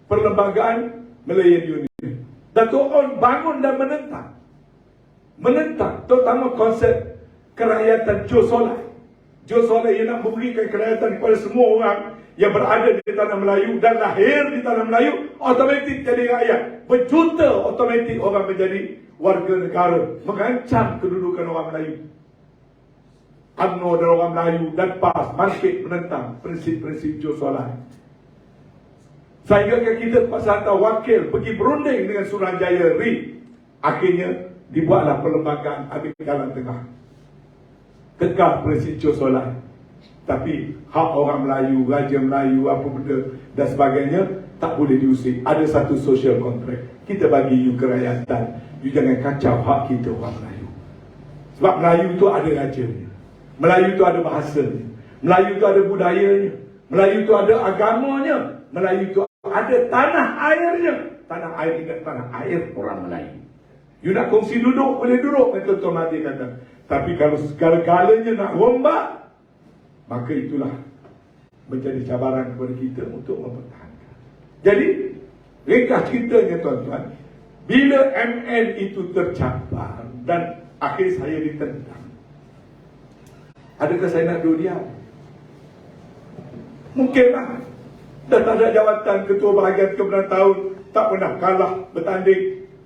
Speaker 2: perlembagaan Malayan Union. Dato' On bangun dan menentang terutama konsep kerakyatan Joe Solai. Joe Solai yang nak memberikan kerakyatan kepada semua orang yang berada di tanah Melayu dan lahir di tanah Melayu, automatik jadi rakyat. Berjuta automatik orang menjadi warga negara, mengancam kedudukan orang Melayu. UMNO dan orang Melayu dan PAS bangkit menentang prinsip-prinsip Joe Solai. Sehingga kita terpaksa hantar wakil pergi berunding dengan Suruhanjaya Reid. Akhirnya dibuatlah perlembagaan Amir Kalang Tengah. Kekal prinsip Joe Solai. Tapi hak orang Melayu, Raja Melayu, apa benda dan sebagainya tak boleh diusik. Ada satu social contract. Kita bagi you kerakyatan. You jangan kacau hak kita orang Melayu. Sebab Melayu tu ada rajanya. Melayu tu ada bahasanya. Melayu tu ada budayanya. Melayu tu ada agamanya. Melayu tu ada tanah airnya. Tanah air, ingat tanah air orang Melayu. You nak kongsi duduk, boleh duduk, kata Tuan Mahathir kata. Tapi kalau segala-galanya nak rombak, maka itulah menjadi cabaran kepada kita untuk mempertahankan. Jadi, ringkas ceritanya tuan-tuan, bila MN itu tercabar dan akhir saya ditentang, adakah saya nak duduk diam? Mungkinlah. Dan tak ada jawatan ketua bahagian kebenaran tahun, tak pernah kalah bertanding,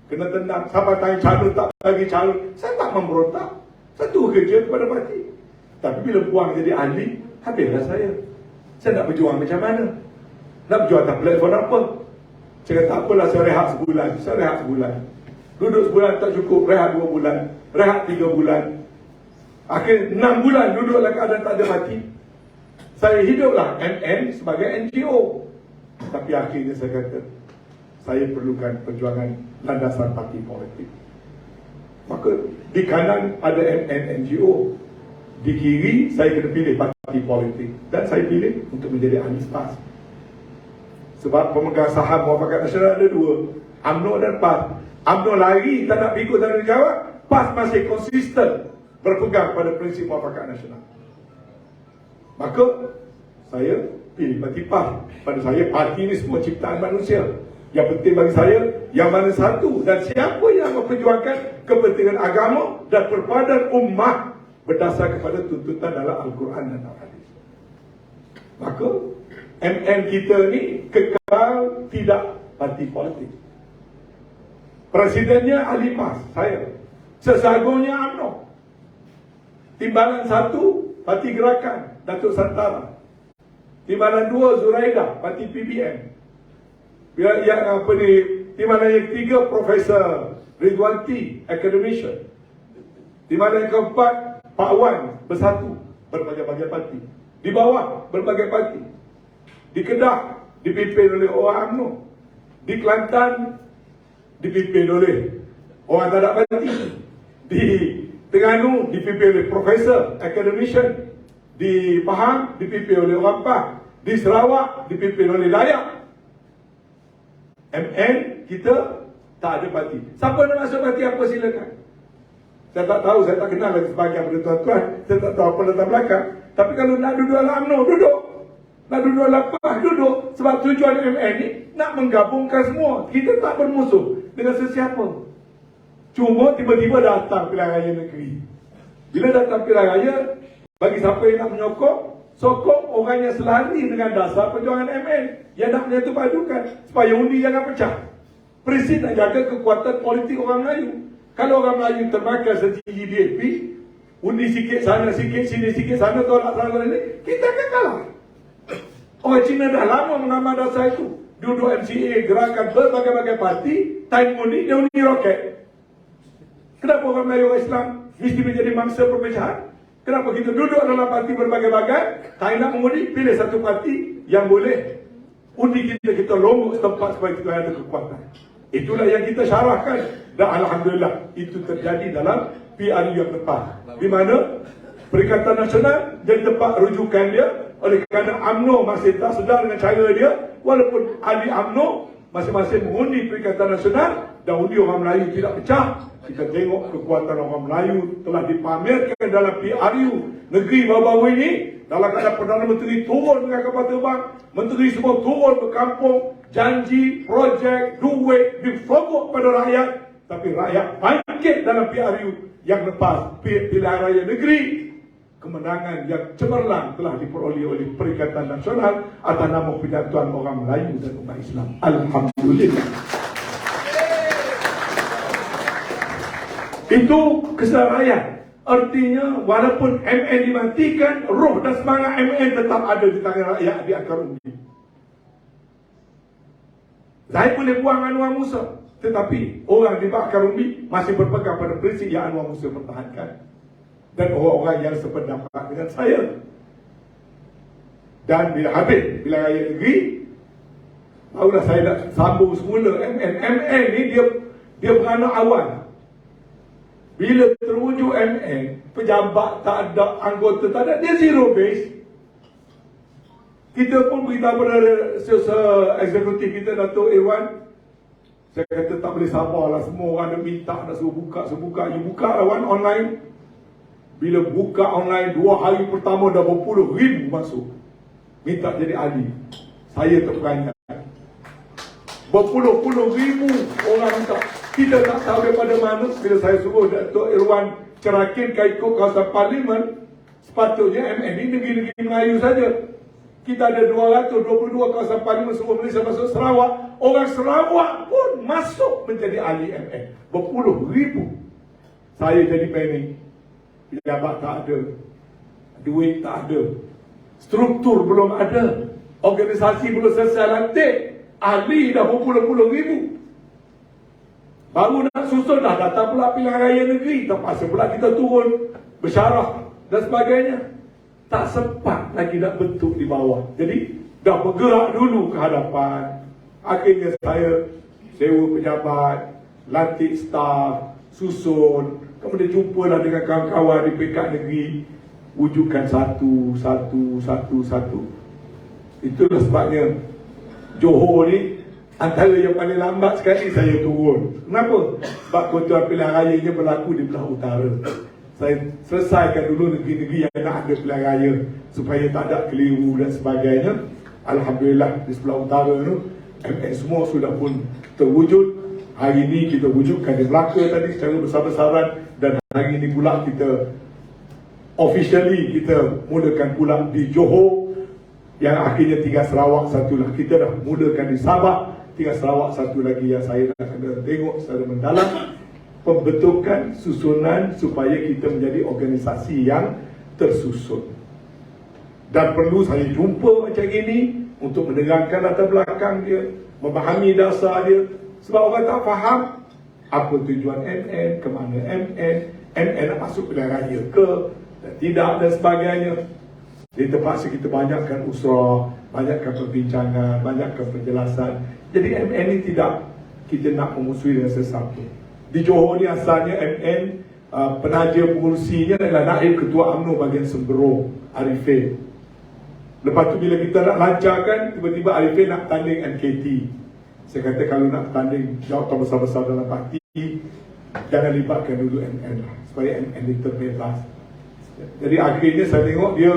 Speaker 2: kena tendang, sampai tanya calon tak bagi calon. Saya tak memberontak. Satu kerja kepada parti. Tapi bila puang jadi ahli, habislah saya. Saya nak berjuang macam mana? Nak berjuang atas platform apa? Saya kata tak apalah, saya rehat sebulan. Saya rehat sebulan. Duduk sebulan tak cukup, rehat 2 bulan. Rehat 3 bulan. Akhir 6 bulan duduk dalam keadaan tak ada mati. Saya hiduplah MN sebagai NGO. Tapi akhirnya saya kata, saya perlukan perjuangan landasan parti politik. Maka di kanan ada MN NGO. Di kiri saya kena pilih parti politik. Dan saya pilih untuk menjadi ahli PAS. Sebab pemegang saham Muafakat Nasional ada 2, UMNO dan PAS. UMNO lari tak nak ikut tanggungjawab, PAS masih konsisten berpegang pada prinsip muafakat nasional. Maka saya pilih parti PAS. Pada saya, parti ini semua ciptaan manusia. Yang penting bagi saya, yang mana satu dan siapa yang memperjuangkan kepentingan agama dan perpaduan ummah berdasar kepada tuntutan dalam Al-Quran dan Al-Hadis. Maka MN kita ni kekal tidak parti politik. Presidennya ahli PAS, saya. Sesagungnya UMNO. Timbalan 1, Parti Gerakan, Datuk Santara. Timbalan 2, Zuraida, Parti PBN. Timbalan yang 3, Profesor Ridwanti, Academician. Timbalan yang keempat, Pak Wan, Bersatu, berbagai-bagai parti. Di bawah, berbagai parti. Di Kedah, dipimpin oleh orang UMNO. Di Kelantan, dipimpin oleh orang tak ada parti. Di Terengganu dipimpin oleh Profesor, Academician. Di Pahang dipimpin oleh orang PAS. Di Sarawak dipimpin oleh Dayak. MN kita tak ada parti. Siapa nak masuk parti apa silakan. Saya tak tahu, saya tak kenal lagi sebagian pada tuan-tuan. Saya tak tahu apa latar belakang. Tapi kalau nak duduk dalam UMNO, duduk. Nak duduk dalam PAS, duduk. Sebab tujuan MN ni nak menggabungkan semua. Kita tak bermusuh dengan sesiapa. Cuma tiba-tiba datang pilihan raya negeri. Bila datang pilihan raya, bagi siapa yang nak menyokong, sokong orang yang selari dengan dasar perjuangan MN. Yang nak menyatu padukan supaya undi jangan pecah. Prinsip nak jaga kekuatan politik orang Melayu. Kalau orang Melayu terbakar setinggi DAP, undi sikit sana, sikit sini, sikit sana, tolak sana ini, kita akan kalah. Orang Cina dah lama mengamal dasar itu. Duduk MCA, gerakan berbagai-bagai parti, time undi, dia undi roket. Kenapa orang Melayu orang Islam mesti menjadi mangsa perpecahan? Kenapa kita duduk dalam parti berbagai-bagai, tak nak mengundi, pilih satu parti yang boleh undi kita lombok setempat supaya kita ada kekuatan. Itulah yang kita syarahkan. Dan Alhamdulillah, itu terjadi dalam PRU yang lepas. Di mana Perikatan Nasional jadi tempat rujukan dia. Oleh kerana UMNO masih tak sedar dengan cara dia, walaupun ahli UMNO masing-masing mengundi Perikatan Nasional dan undi orang Melayu tidak pecah. Kita tengok kekuatan orang Melayu telah dipamerkan dalam PRU negeri baru-baru ini. Dalam keadaan Perdana Menteri turun dengan kapal terbang, menteri semua turun ke kampung, janji, projek, duit difogok pada rakyat. Tapi rakyat bangkit dalam PRU yang lepas pilihan raya negeri. Kemenangan yang cemerlang telah diperoleh oleh Perikatan Nasional atas nama Persatuan Orang Melayu dan Umat Islam. Alhamdulillah. Itu kesalahan rakyat. Artinya walaupun MN dimatikan, roh dan semangat MN tetap ada di tangan rakyat di akar undi. Saya boleh buang Anwar Musa, tetapi orang di akar undi masih berpegang pada prinsip yang Anwar Musa pertahankan. Dan orang-orang yang sependapat dengan saya. Dan bila habis pilihan raya negeri, barulah saya nak sambung semula MN. MN ni dia beranak awal. Bila terwujud MN, pejabat tak ada, anggota tak ada, dia zero base. Kita pun beritahu pada eksekutif kita, Datuk Irwan, saya kata tak boleh sabarlah, semua orang nak minta, nak suruh buka. You buka lawan online. Bila buka online, 2 hari pertama dah berpuluh ribu masuk. Minta jadi ahli. Saya terperanjat. Berpuluh-puluh ribu orang minta. Kita tak tahu daripada mana. Bila saya suruh Datuk Irwan Cerakin ikut kawasan parlimen, sepatutnya MN ini negeri-negeri Melayu saja. Kita ada 222 kawasan parlimen seluruh Malaysia masuk Sarawak. Orang Sarawak pun masuk menjadi ahli MN. Berpuluh ribu. Saya jadi panik. Pejabat tak ada, duit tak ada, struktur belum ada, organisasi belum selesai lantik, ahli dah berpuluh-puluh ribu. Baru nak susun dah datang pula pilihan raya negeri, terpaksa pula kita turun bersyarah dan sebagainya. Tak sempat lagi nak bentuk di bawah. Jadi dah bergerak dulu ke hadapan. Akhirnya saya sewa pejabat, lantik staf, susun. Kemudian jumpalah dengan kawan-kawan di peringkat negeri, wujudkan satu. Itulah sebabnya Johor ni antara yang paling lambat sekali saya turun. Kenapa? Sebab ketua pilihan rayanya berlaku di belah utara. saya selesaikan dulu negeri-negeri yang nak ada pilihan raya supaya tak ada keliru dan sebagainya. Alhamdulillah di sebelah utara tu MN semua sudah pun terwujud. Hari ini kita wujudkan di Melaka tadi secara besar-besaran, dan hari ini pula kita officially kita mulakan pula di Johor, yang akhirnya tinggal Sarawak satu lah. Kita dah mulakan di Sabah, tinggal Sarawak satu lagi yang saya nak kena tengok secara mendalam pembentukan susunan supaya kita menjadi organisasi yang tersusun. Dan perlu saya jumpa macam ini untuk mendengarkan latar belakang dia, memahami dasar dia. Sebab orang tak faham apa tujuan MN, ke mana MN nak masuk pilihan raya ke, dan tidak dan sebagainya. Dia terpaksa kita banyakkan usrah, banyakkan perbincangan, banyakkan penjelasan. Jadi MN ni tidak kita nak memusuhi dengan sesuatu. Di Johor ni asalnya MN penaja pengurusinya adalah Naib Ketua UMNO bahagian Sembroh, Arifin. Lepas tu bila kita nak lancarkan, tiba-tiba Arifin nak tanding NKT. Saya kata kalau nak tanding jawatan besar-besar dalam parti, jangan libatkan dulu MN lah, supaya MN ni terbebas. Jadi akhirnya saya tengok dia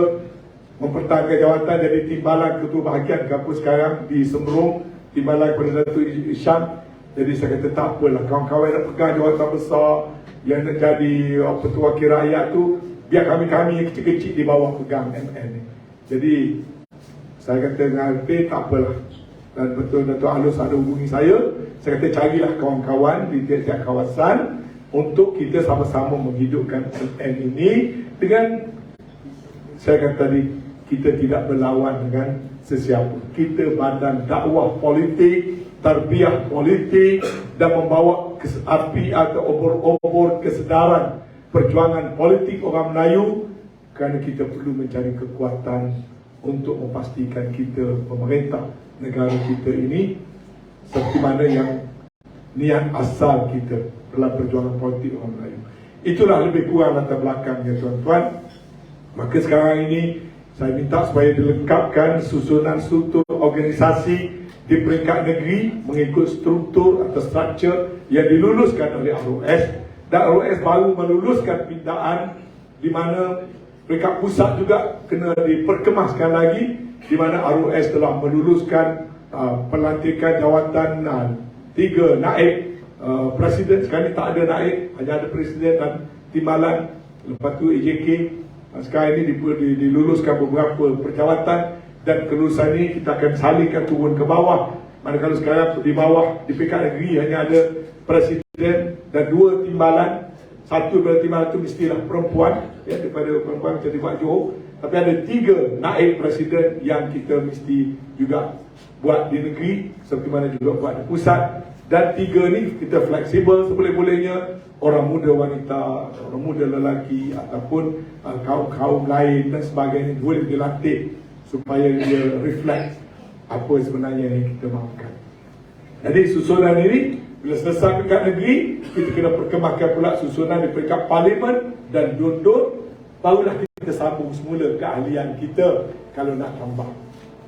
Speaker 2: mempertahankan jawatan jadi timbalan ketua bahagian kampus sekarang di Sembroh, timbalan kepada Datuk Isyam. Jadi saya kata tak apalah, kawan-kawan nak pegang jawatan besar yang nak jadi petua wakil rakyat tu, biar kami-kami yang kecil-kecil di bawah pegang MN ni. Jadi saya kata dengan Alfi tak apalah. Dan betul Datuk Alus ada hubungi saya kata carilah kawan-kawan di tiap-tiap kawasan untuk kita sama-sama menghidupkan MN ini dengan, saya kata tadi, kita tidak berlawan dengan sesiapa. Kita badan dakwah politik, tarbiyah politik, dan membawa api atau obor-obor kesedaran perjuangan politik orang Melayu, kerana kita perlu mencari kekuatan untuk memastikan kita pemerintah negara kita ini seperti mana yang niat asal kita dalam perjuangan politik orang Melayu. Itulah lebih kurang latar belakangnya, tuan-tuan. Maka sekarang ini saya minta supaya dilengkapkan susunan struktur organisasi di peringkat negeri mengikut struktur atau struktur yang diluluskan oleh ROS, dan ROS baru meluluskan pindaan di mana peringkat pusat juga kena diperkemaskan lagi, di mana ROS telah meluluskan pelantikan jawatan 3 naib presiden. Sekarang ni tak ada naib, hanya ada presiden dan timbalan. Lepas tu AJK. Sekarang ini diluluskan beberapa perjawatan, dan kelulusan ini kita akan salingkan turun ke bawah. Manakala sekarang di bawah di peringkat negeri hanya ada presiden dan 2 timbalan. Satu daripada timbalan itu mestilah perempuan, ya, daripada perempuan macam di Pak Johor. Tapi ada 3 naib presiden yang kita mesti juga buat di negeri, seperti mana juga buat di pusat. Dan 3 ni kita fleksibel seboleh-bolehnya. Orang muda wanita, orang muda lelaki, ataupun kaum-kaum lain dan sebagainya boleh dilatih supaya dia reflect apa sebenarnya yang kita mahukan. Jadi susunan ini bila selesai peringkat negeri, kita kena perkemahkan pula susunan di peringkat parlimen dan dun-dun, barulah kita sambung semula keahlian kita kalau nak tambah.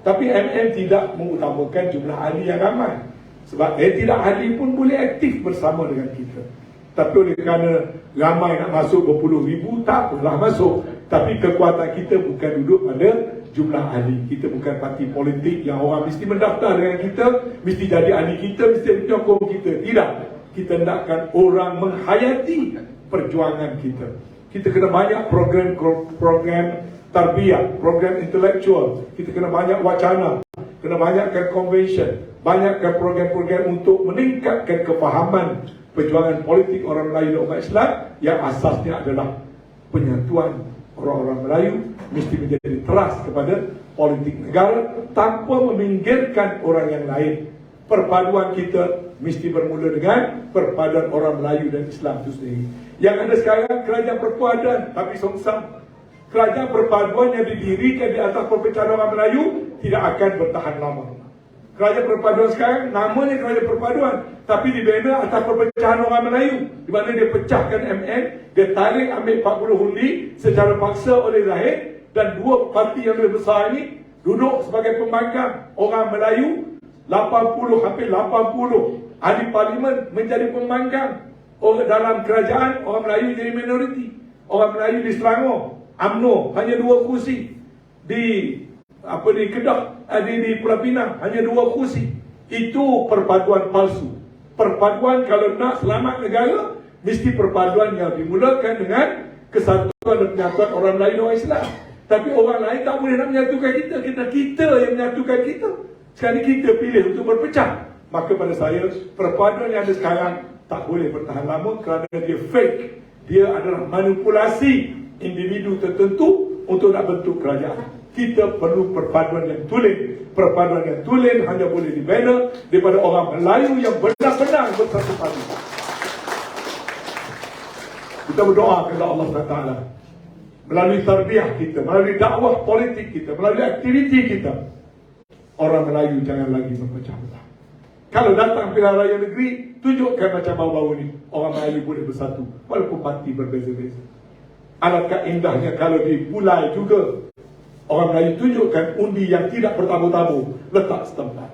Speaker 2: Tapi MN tidak mengutamakan jumlah ahli yang ramai, sebab tidak ahli pun boleh aktif bersama dengan kita. Tapi oleh kerana ramai nak masuk berpuluh ribu, tak apalah masuk. Tapi kekuatan kita bukan duduk pada jumlah ahli. Kita bukan parti politik yang orang mesti mendaftar dengan kita, mesti jadi ahli kita, mesti menyokong kita. Tidak. Kita hendakkan orang menghayati perjuangan kita. Kita kena banyak program tarbiyah, program intelektual. Kita kena banyak wacana, kena banyakkan convention, banyakkan program-program untuk meningkatkan kefahaman perjuangan politik orang Melayu dan umat Islam, yang asasnya adalah penyatuan orang-orang Melayu mesti menjadi teras kepada politik negara tanpa meminggirkan orang yang lain. Perpaduan kita mesti bermula dengan perpaduan orang Melayu dan Islam itu sendiri. Yang ada sekarang kerajaan perpaduan tapi songsam. Kerajaan perpaduan yang didirikan di atas perpecahan orang Melayu tidak akan bertahan lama. Kerajaan perpaduan sekarang namanya kerajaan perpaduan, tapi dibina atas perpecahan orang Melayu, di mana dia pecahkan MN, dia tarik ambil 40 hundi secara paksa oleh Zahid, dan 2 parti yang lebih besar ini duduk sebagai pembangkang. Orang Melayu 80, hampir 80 ahli parlimen menjadi pembangkang. Dalam kerajaan orang Melayu jadi minoriti. Orang Melayu di Selangor, UMNO hanya 2 kursi. Di Kedah, di Pulau Pinang hanya 2 kursi. Itu perpaduan palsu. Perpaduan kalau nak selamat negara, mesti perpaduan yang dimulakan dengan kesatuan dan penyatuan orang Melayu dan orang Islam. Tapi orang lain tak boleh nak menyatukan kita. Kita yang menyatukan kita. Sekali kita pilih untuk berpecah, maka pada saya perpaduan yang ada sekarang tak boleh bertahan lama kerana dia fake. Dia adalah manipulasi individu tertentu untuk nak bentuk kerajaan. Kita perlu perpaduan yang tulen. Perpaduan yang tulen hanya boleh dibina daripada orang Melayu yang benar-benar bersatu padu. Kita berdoa kepada Allah SWT melalui tarbiyah kita, melalui dakwah politik kita, melalui aktiviti kita, orang Melayu jangan lagi berpecah belah. Kalau datang pilihan raya negeri, tunjukkan macam baru-baru ni orang Melayu boleh bersatu walaupun parti berbeza-beza. Alangkah indahnya kalau dipulai juga orang Melayu tunjukkan undi yang tidak bertabur-tabur, letak setempat.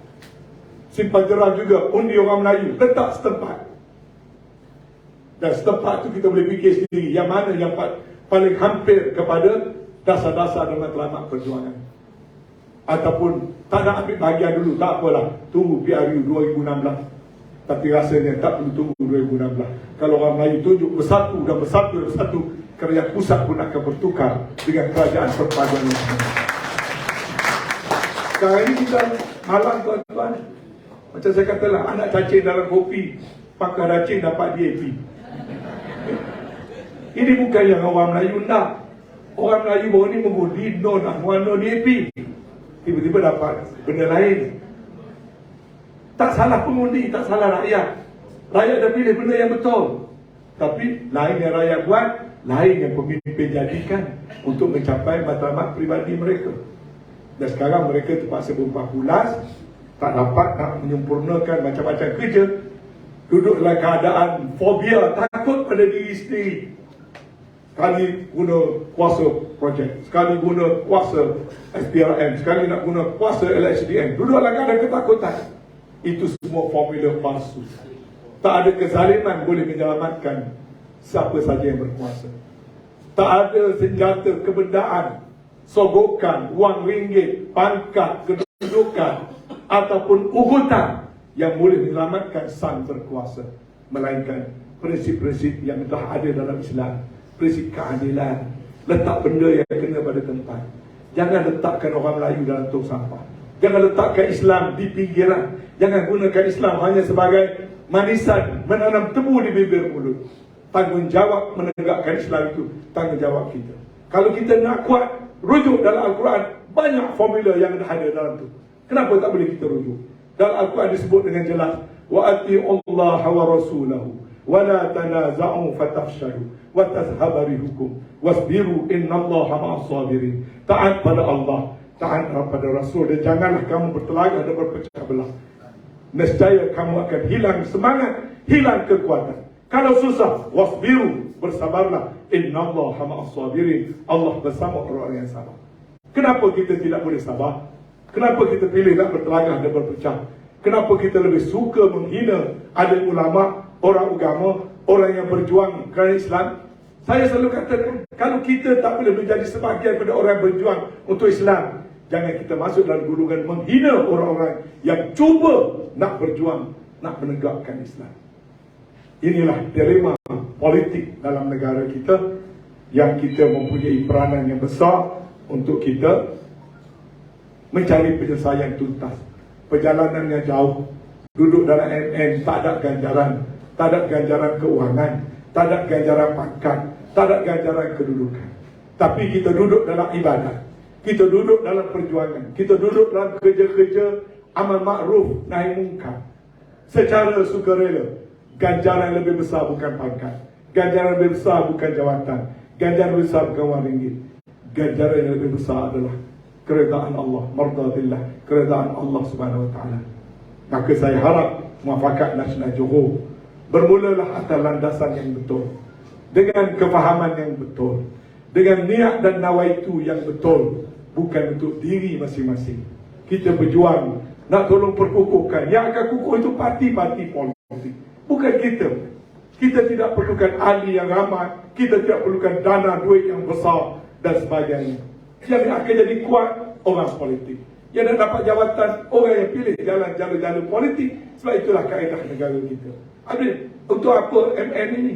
Speaker 2: Simpan Jerah juga undi orang Melayu, letak setempat. Dan setempat tu kita boleh fikir sendiri yang mana yang paling hampir kepada dasar-dasar dan matlamat perjuangan. Ataupun tak nak ambil bahagian dulu, tak apalah, tunggu PRU 2016. Tapi rasanya tak perlu tunggu 2016. Kalau orang Melayu tunjuk bersatu dan bersatu, kerajaan pusat pun akan bertukar dengan kerajaan perpaduan yang sama. Sekarang ini kita malang tuan-tuan. Macam saya katalah, anak cacing dalam kopi, pakar racing dapat DAP. Ini bukan yang orang Melayu nak. Orang Melayu baru ni mengundi no nak no DAP. Tiba-tiba dapat benda lain. Tak salah pengundi, tak salah rakyat. Rakyat dah pilih benda yang betul. Tapi lain yang rakyat buat, lain yang pemimpin jadikan untuk mencapai matlamat peribadi mereka. Dan sekarang mereka terpaksa berpapulas, tak dapat nak menyempurnakan macam-macam kerja, duduk dalam keadaan fobia, takut pada diri sendiri. Sekali guna kuasa projek, sekali guna kuasa SPRM, sekali nak guna kuasa LHDN, duduk dalam keadaan ketakutan. Itu semua formula palsu. Tak ada kezaliman boleh menyelamatkan siapa saja yang berkuasa. Tak ada senjata kebendaan, sogokan, wang ringgit, pangkat, kedudukan ataupun ugutan yang boleh menyelamatkan sang berkuasa, melainkan prinsip-prinsip yang telah ada dalam Islam. Prinsip keadilan, letak benda yang kena pada tempat. Jangan letakkan orang Melayu dalam tong sampah. Jangan letakkan Islam di pinggiran. Jangan gunakan Islam hanya sebagai manisan menanam tebu di bibir mulut. Tanggungjawab menegakkan Islam itu tanggungjawab kita. Kalau kita nak kuat, rujuk dalam Al-Quran. Banyak formula yang ada dalam itu. Kenapa tak boleh kita rujuk? Dalam Al-Quran disebut dengan jelas, wa ati'ullaha wa rasulahu wa la tanaza'u fatafshalu wa tazhaba rihukum wasbiru innallaha ma'as sabirin. Taat pada Allah, taat pada Rasul, dan janganlah kamu bertelagah dan berpecah belah. Nescaya kamu akan hilang semangat, hilang kekuatan. Kalau susah, wasbiru, bersabarlah, innallaha ma'as sabirin. Allah bersama orang yang sabar. Kenapa kita tidak boleh sabar? Kenapa kita pilih nak bertelagah dan berpecah? Kenapa kita lebih suka menghina alim ulama, orang agama, orang yang berjuang kerana Islam? Saya selalu katakan, kalau kita tak boleh menjadi sebahagian daripada orang yang berjuang untuk Islam, jangan kita masuk dalam golongan menghina orang-orang yang cuba nak berjuang, nak menegakkan Islam. Inilah dilema politik dalam negara kita, yang kita mempunyai peranan yang besar untuk kita mencari penyelesaian tuntas. Perjalanan yang jauh, duduk dalam MN, tak ada ganjaran. Tak ada ganjaran keuangan, tak ada ganjaran pangkat, tak ada ganjaran kedudukan. Tapi kita duduk dalam ibadat, kita duduk dalam perjuangan, kita duduk dalam kerja-kerja amal makruf nahi mungkar secara sukarela. Ganjaran yang lebih besar bukan pangkat, ganjaran yang lebih besar bukan jawatan, ganjaran yang lebih besar bukan wang ringgit. Ganjaran yang lebih besar adalah keredaan Allah, mardatillah, keredaan Allah Subhanahu wa taala. Maka saya harap Muafakat Nasional Johor bermulalah atas landasan yang betul, dengan kefahaman yang betul, dengan niat dan nawaitu yang betul, bukan untuk diri masing-masing. Kita berjuang nak tolong perkukuhkan. Yang akan kukuh itu parti-parti politik, bukan kita. Kita tidak perlukan ahli yang ramai, kita tidak perlukan dana duit yang besar dan sebagainya. Yang akan jadi kuat orang politik. Yang nak dapat jawatan, orang yang pilih jalan jalur politik. Sebab itulah kaedah negara kita. Habis, untuk apa MN ini?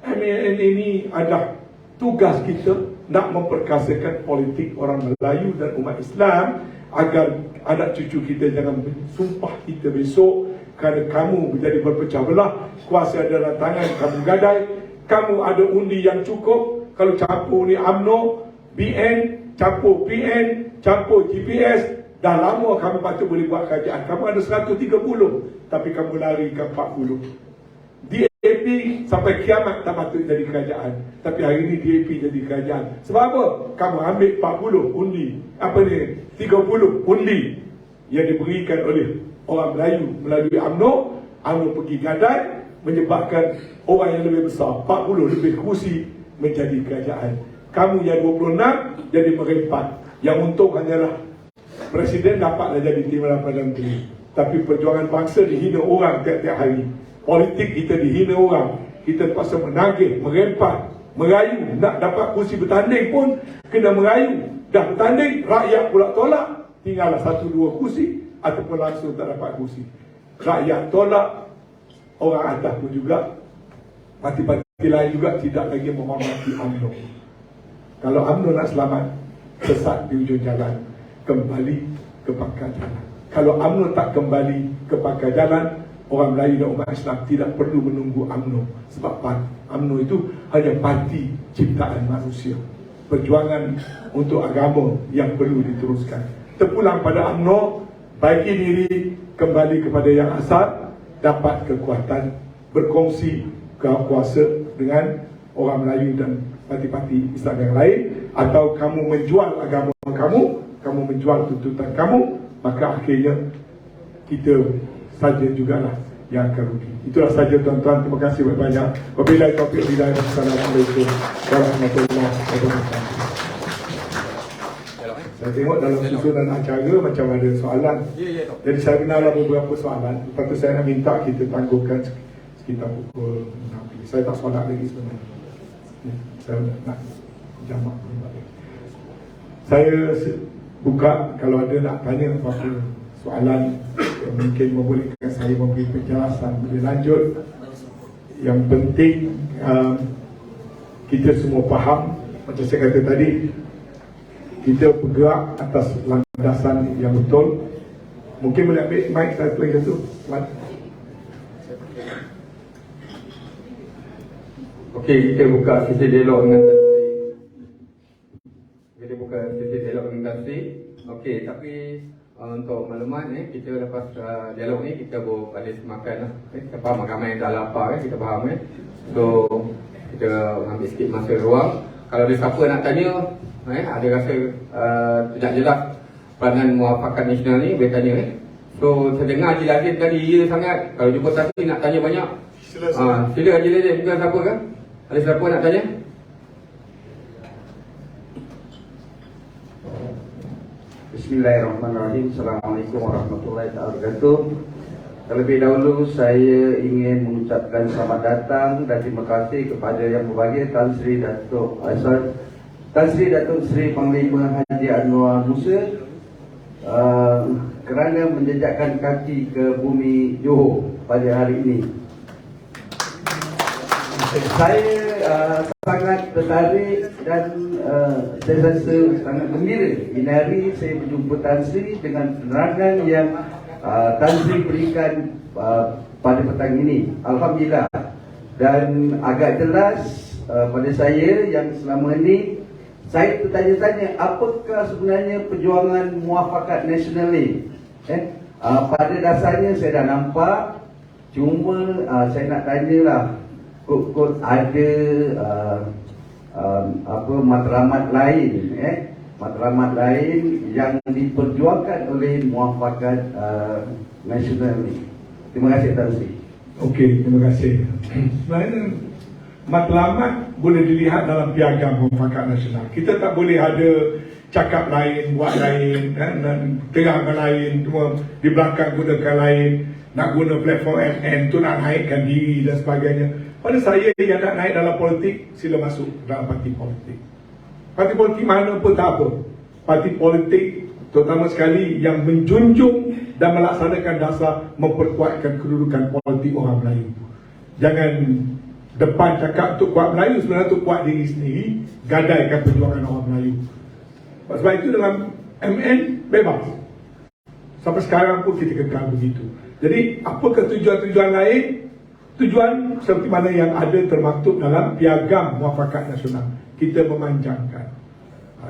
Speaker 2: MN ini adalah tugas kita nak memperkasakan politik orang Melayu dan umat Islam agar anak cucu kita jangan sumpah kita besok kerana kamu menjadi berpecah belah, kuasa adalah tangan kamu gadai, kamu ada undi yang cukup. Kalau campur ni UMNO, BN, campur PN, campur GPS, dah lama kamu patut boleh buat kerajaan. Kamu ada 130, tapi kamu lari ke 40. DAP sampai kiamat tak patut jadi kerajaan, tapi hari ini DAP jadi kerajaan. Sebab apa? Kamu ambil 40 undi, 30 undi yang diberikan oleh orang Melayu melalui UMNO. UMNO pergi gadai, menyebabkan orang yang lebih besar 40 lebih kursi menjadi kerajaan. Kamu yang 26 jadi merempat. Yang untung hanyalah Presiden dapatlah jadi Timbalan Perdana Menteri. Tapi perjuangan bangsa dihina orang tiap-tiap hari. Politik kita dihina orang. Kita terpaksa menagih, merempat, merayu. Nak dapat kursi bertanding pun kena merayu. Dah bertanding, rakyat pula tolak. Tinggallah 1-2 kursi ataupun langsung tak dapat kursi. Rakyat tolak, orang atas pun juga, parti-parti lain juga tidak lagi menghormati UMNO. Kalau UMNO nak selamat, sesat di ujung jalan, kembali ke pangkal jalan. Kalau UMNO tak kembali ke pangkal jalan, orang Melayu dan umat Islam tidak perlu menunggu UMNO. Sebab UMNO itu hanya parti ciptaan manusia. Perjuangan untuk agama yang perlu diteruskan. Terpulang pada UMNO, baiki diri kembali kepada yang asal, dapat kekuatan, berkongsi kuasa dengan orang Melayu dan parti-parti Islam yang lain. Atau kamu menjual agama kamu menjual tuntutan kamu, maka akhirnya kita saja jugalah yang akan rugi. Itulah saja tuan-tuan. Terima kasih banyak. Wabillahi taufiq wal hidayah. Assalamualaikum warahmatullahi wabarakatuh. Saya tengok dalam susunan acara macam ada soalan. Jadi saya kenal beberapa soalan. Lepas tu saya nak minta kita tangguhkan sekitar pukul 6. Saya tak solat lagi sebenarnya. Saya nak jamak balik. Saya buka kalau ada nak tanya apa-apa soalan yang mungkin membolehkan saya memberi penjelasan lebih lanjut. Yang penting kita semua faham, macam saya kata tadi, kita bergerak atas landasan yang betul. Mungkin boleh ambil mic satu lagi satu.
Speaker 3: Okey, kita buka sesi dialog dengan Tan Sri. Kita buka sesi dialog dengan Tan Sri. Okey, tapi untuk maklumat kita lepas dialog ni kita baru balik makan lah. Kita faham ramai yang dah lapar kita faham So kita ambil sikit masa ruang. Kalau ada siapa nak tanya, ada rasa tidak jelas peranan Muafakat Nasional ni, boleh tanya So saya dengar Haji Lazim tadi ya sangat. Kalau jumpa tadi nak tanya banyak. Sila Haji Lazim, bukan siapa kan? Ada siapa nak tanya?
Speaker 4: Bismillahirrahmanirrahim. Assalamualaikum warahmatullahi wabarakatuh. Terlebih dahulu saya ingin mengucapkan selamat datang dan terima kasih kepada yang berbahagia Tan Sri Datuk Seri Panglima Haji Anwar Musa kerana menjejakkan kaki ke bumi Johor pada hari ini. Saya sangat tertarik dan saya rasa sangat gembira ini hari saya berjumpa Tan Sri dengan penerangan yang Tan Sri berikan pada petang ini. Alhamdulillah. Dan agak jelas pada saya yang selama ini saya bertanya-tanya apakah sebenarnya perjuangan Muafakat Nasional ini. Pada dasarnya saya dah nampak, cuma saya nak tanyalah, kod ada matlamat lain, matlamat lain yang diperjuangkan oleh Muafakat Nasional ini. Terima kasih Tan Sri.
Speaker 2: Okey, terima kasih. Sebenarnya matlamat boleh dilihat dalam piagam Muafakat Nasional. Kita tak boleh ada cakap lain, buat lain, dan terangkan lain, semua di belakang gunakan lain, nak guna platform FN tu nak naikkan diri dan sebagainya. Pada saya yang nak naik dalam politik, sila masuk dalam parti politik. Parti politik mana pun tak apa. Parti politik terutama sekali yang menjunjung dan melaksanakan dasar memperkuatkan kedudukan politik orang Melayu. Jangan depan cakap untuk kuat Melayu, sebenarnya untuk kuat diri sendiri, gadaikan perjuangan orang Melayu. Sebab itu dalam MN bebas. Sampai sekarang pun kita kekal begitu. Jadi apakah tujuan-tujuan lain? Tujuan seperti mana yang ada termaktub dalam Piagam Muafakat Nasional. Kita memanjangkan.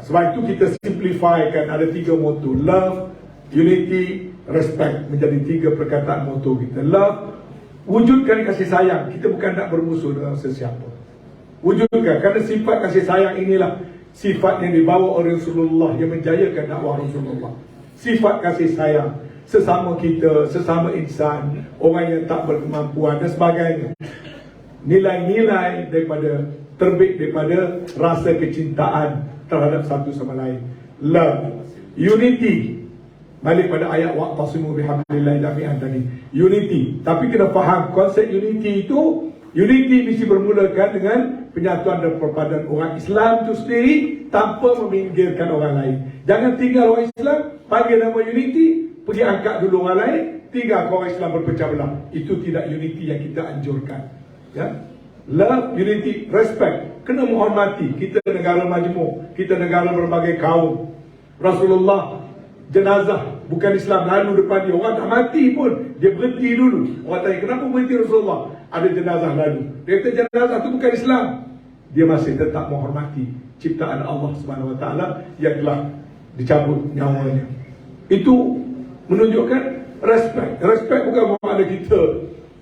Speaker 2: Sebab itu kita simplifykan, ada 3 motto. Love, unity, respect. Menjadi 3 perkataan motto kita. Love, wujudkan kasih sayang. Kita bukan nak bermusuh dengan sesiapa. Wujudkan, kerana sifat kasih sayang inilah sifat yang dibawa oleh Rasulullah, yang menjayakan dakwah Rasulullah. Sifat kasih sayang sesama kita, sesama insan, orang yang tak berkemampuan dan sebagainya. Nilai-nilai terbit daripada rasa kecintaan terhadap satu sama lain. Love, unity. Balik pada ayat wa'tasimu bihablillahi jami'an tadi. Unity. Tapi kena faham konsep unity itu. Unity mesti bermulakan dengan penyatuan dan perpaduan orang Islam itu sendiri tanpa meminggirkan orang lain. Jangan tinggal orang Islam, panggil nama unity, pergi angkat dulu orang lain, tinggal orang Islam berpecah belah. Itu tidak unity yang kita anjurkan. Ya? Love, unity, respect. Kena menghormati. Kita negara majmuk, kita negara berbagai kaum. Rasulullah jenazah bukan Islam lalu depan dia, orang tak mati pun dia berhenti dulu. Orang tanya kenapa berhenti Rasulullah? Ada jenazah lalu. Dia kata jenazah itu bukan Islam. Dia masih tetap menghormati ciptaan Allah Subhanahu Wa Taala yang telah dicabut nyawanya. Itu menunjukkan respect. Respect bukan bermakna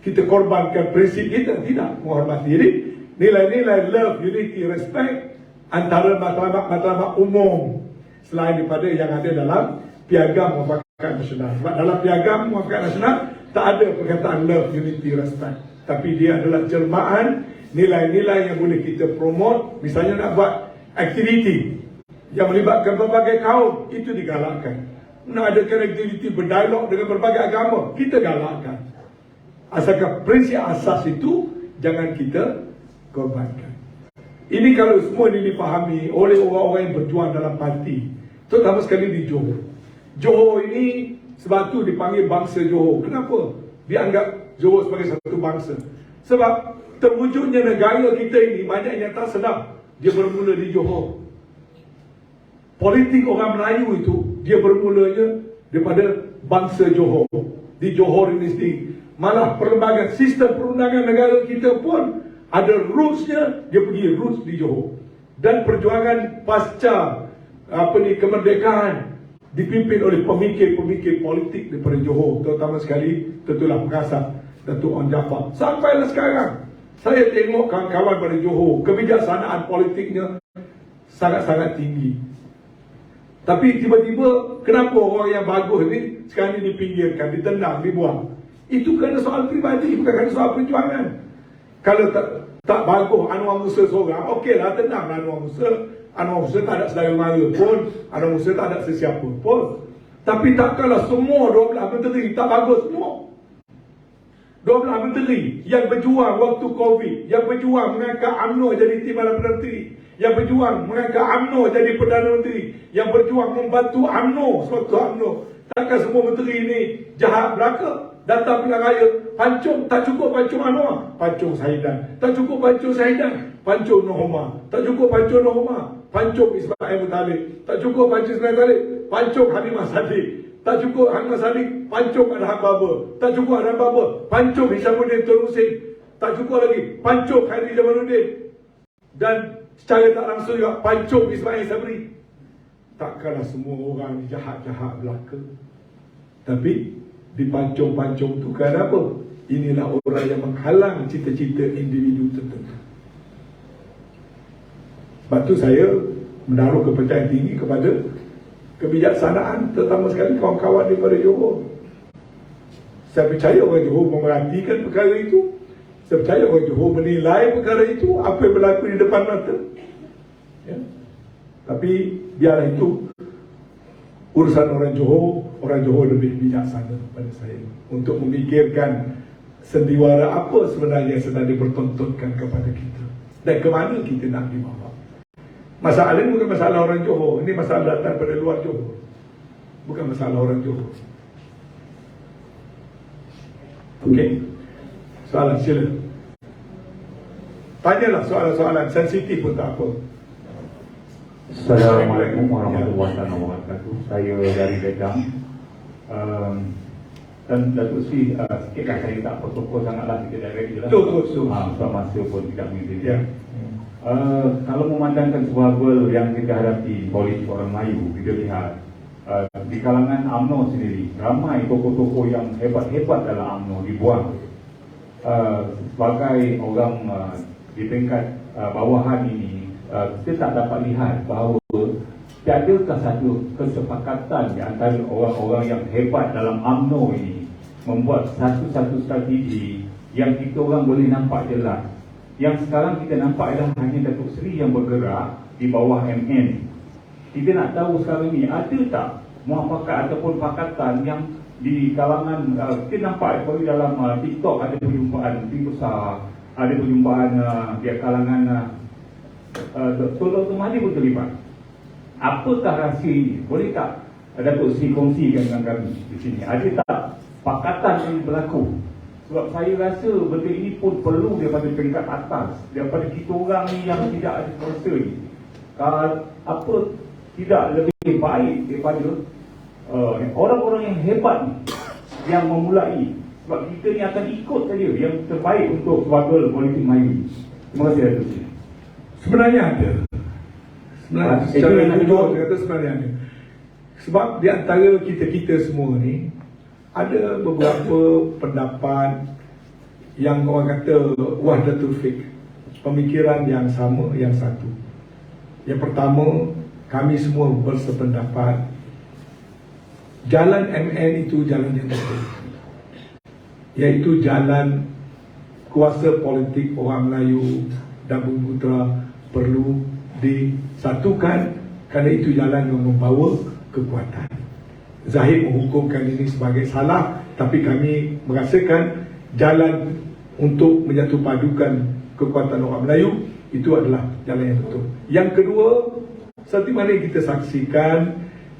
Speaker 2: kita korbankan prinsip kita, tidak, menghormati. Jadi nilai-nilai love, unity, respect antara matlamat umum selain daripada yang ada dalam Piagam Muafakat Nasional. Sebab dalam Piagam Muafakat Nasional tak ada perkataan love, unity, respect. Tapi dia adalah jelmaan nilai-nilai yang boleh kita promote. Misalnya nak buat aktiviti yang melibatkan berbagai kaum, itu digalakkan. Nak adakan aktiviti berdialog dengan berbagai agama, kita galakkan. Asalkan prinsip asas itu jangan kita korbankan. Ini kalau semua ini dipahami oleh orang-orang yang berjuang dalam parti, terutama sekali di Johor. Johor ini sebab tu dipanggil bangsa Johor. Kenapa? Dianggap Johor sebagai satu bangsa. Sebab terwujudnya negara kita ini banyak yang tak sedap. Dia bermula di Johor. Politik orang Melayu itu dia bermulanya daripada bangsa Johor. Di Johor ini sendiri. Malah perlembagaan sistem perundangan negara kita pun ada rootsnya, dia pergi roots di Johor. Dan perjuangan pasca kemerdekaan dipimpin oleh pemikir-pemikir politik daripada Johor, terutama sekali tentulah pengasas Datuk Onn Jaafar. Sampailah sekarang saya tengok kawan-kawan dari Johor, kebijaksanaan politiknya sangat-sangat tinggi. Tapi tiba-tiba kenapa orang yang bagus ni sekarang ni dipinggirkan, ditendang, dibuang? Itu kerana soal peribadi, bukan kerana soal perjuangan. Kalau tak bagus Anwar Musa seorang, okeylah, tendanglah Anwar Musa. Anwar Musa tak ada saudara mara pun, Anwar Musa tak ada sesiapa pun. Tapi takkanlah semua 12 menteri tak bagus semua. 12 menteri yang berjuang waktu Covid, yang berjuang mengangkat UMNO jadi Timbalan Perdana Menteri, yang berjuang mengangkat UMNO jadi Perdana Menteri, yang berjuang membantu UMNO sewaktu UMNO. Takkan semua menteri ini jahat belaka? Datang pilihan raya, pancung, tak cukup pancung Anwar, pancung Sahidan. Tak cukup pancung Sahidan, pancung Nohoma. Tak cukup pancung Nohoma, pancung Ismail Muttalib. Tak cukup pancung Ismail Muttalib, pancung Halimah Sadiq. Tak cukup Halimah Sadiq, pancung Adham Baba. Tak cukup Adham Baba, pancung Hishamuddin Tun Husin. Tak cukup lagi, pancung Khairi Jamaluddin. Dan secara tak langsung juga pancung Ismail Sabri. Takkanlah semua orang jahat-jahat belaka. Tapi dipancung-pancung tu kerana apa? Inilah orang yang menghalang cita-cita individu tertentu. Sebab tu saya menaruh kepercayaan tinggi kepada kebijaksanaan, terutama sekali kawan-kawan daripada Johor. Saya percaya orang Johor memerhatikan perkara itu. Saya percaya orang Johor menilai perkara itu, apa yang berlaku di depan mata. Ya. Tapi biarlah itu urusan orang Johor lebih bijaksana daripada saya untuk memikirkan sendiwara apa sebenarnya yang sedang dipertontonkan kepada kita dan ke mana kita nak dibawa. Masalah ini bukan masalah orang Johor, ini masalah datang pada luar Johor, bukan masalah orang Johor. Okey, soalan sila. Tanyalah soalan-soalan sensitif pun tak apa.
Speaker 5: Assalamualaikum warahmatullahi wabarakatuh. Saya dari Bedang. Dan Datuk Sri, sikitlah saya tak protokol sangatlah, kita direct je lah.
Speaker 2: Betul.
Speaker 5: Sebab masa pun tidak mengizinkan.
Speaker 2: Ya.
Speaker 5: Kalau memandangkan struggle yang kita hadapi politik orang Melayu, kita lihat di kalangan UMNO sendiri, ramai tokoh-tokoh yang hebat-hebat dalam UMNO dibuang. Sebagai orang di tingkat bawahan ini, kita tak dapat lihat bahawa tiadakah satu kesepakatan di antara orang-orang yang hebat dalam UMNO ini membuat satu-satu strategi yang kita orang boleh nampak jelas. Yang sekarang kita nampak adalah hanya Datuk Seri yang bergerak di bawah MN. Kita nak tahu sekarang ni ada tak muafakat ataupun pakatan yang di kalangan, kita nampak di dalam TikTok ada perjumpaan tim besar, ada perjumpaan di kalangan Dr. Mahdi pun terlibat. Apakah rahsia ini? Boleh tak Datuk Seri kongsikan dengan kami di sini? Ada tak pakatan yang berlaku? Sebab saya rasa benda ini pun perlu daripada peringkat atas, daripada kita orang ni yang tidak ada kuasa ni. Apa tidak lebih baik daripada orang-orang yang hebat ni yang memulai. Sebab kita ni akan ikut saja yang terbaik untuk struggle politik Melayu. Terima kasih Datuk Seri.
Speaker 2: Sebenarnya ada. Secara jujur saya kata sebenarnya ada. Sebab di antara kita semua ni ada beberapa pendapat yang orang kata wahdatul fiqh, pemikiran yang sama, yang satu. Yang pertama, kami semua bersependapat jalan MN itu jalan yang betul, iaitu jalan kuasa politik orang Melayu dan Bumi Putra perlu disatukan, kerana itu jalan yang membawa kekuatan. Zahid menghukumkan ini sebagai salah, tapi kami merasakan jalan untuk menyatupadukan kekuatan orang Melayu itu adalah jalan yang betul. Yang kedua, seperti mana yang kita saksikan,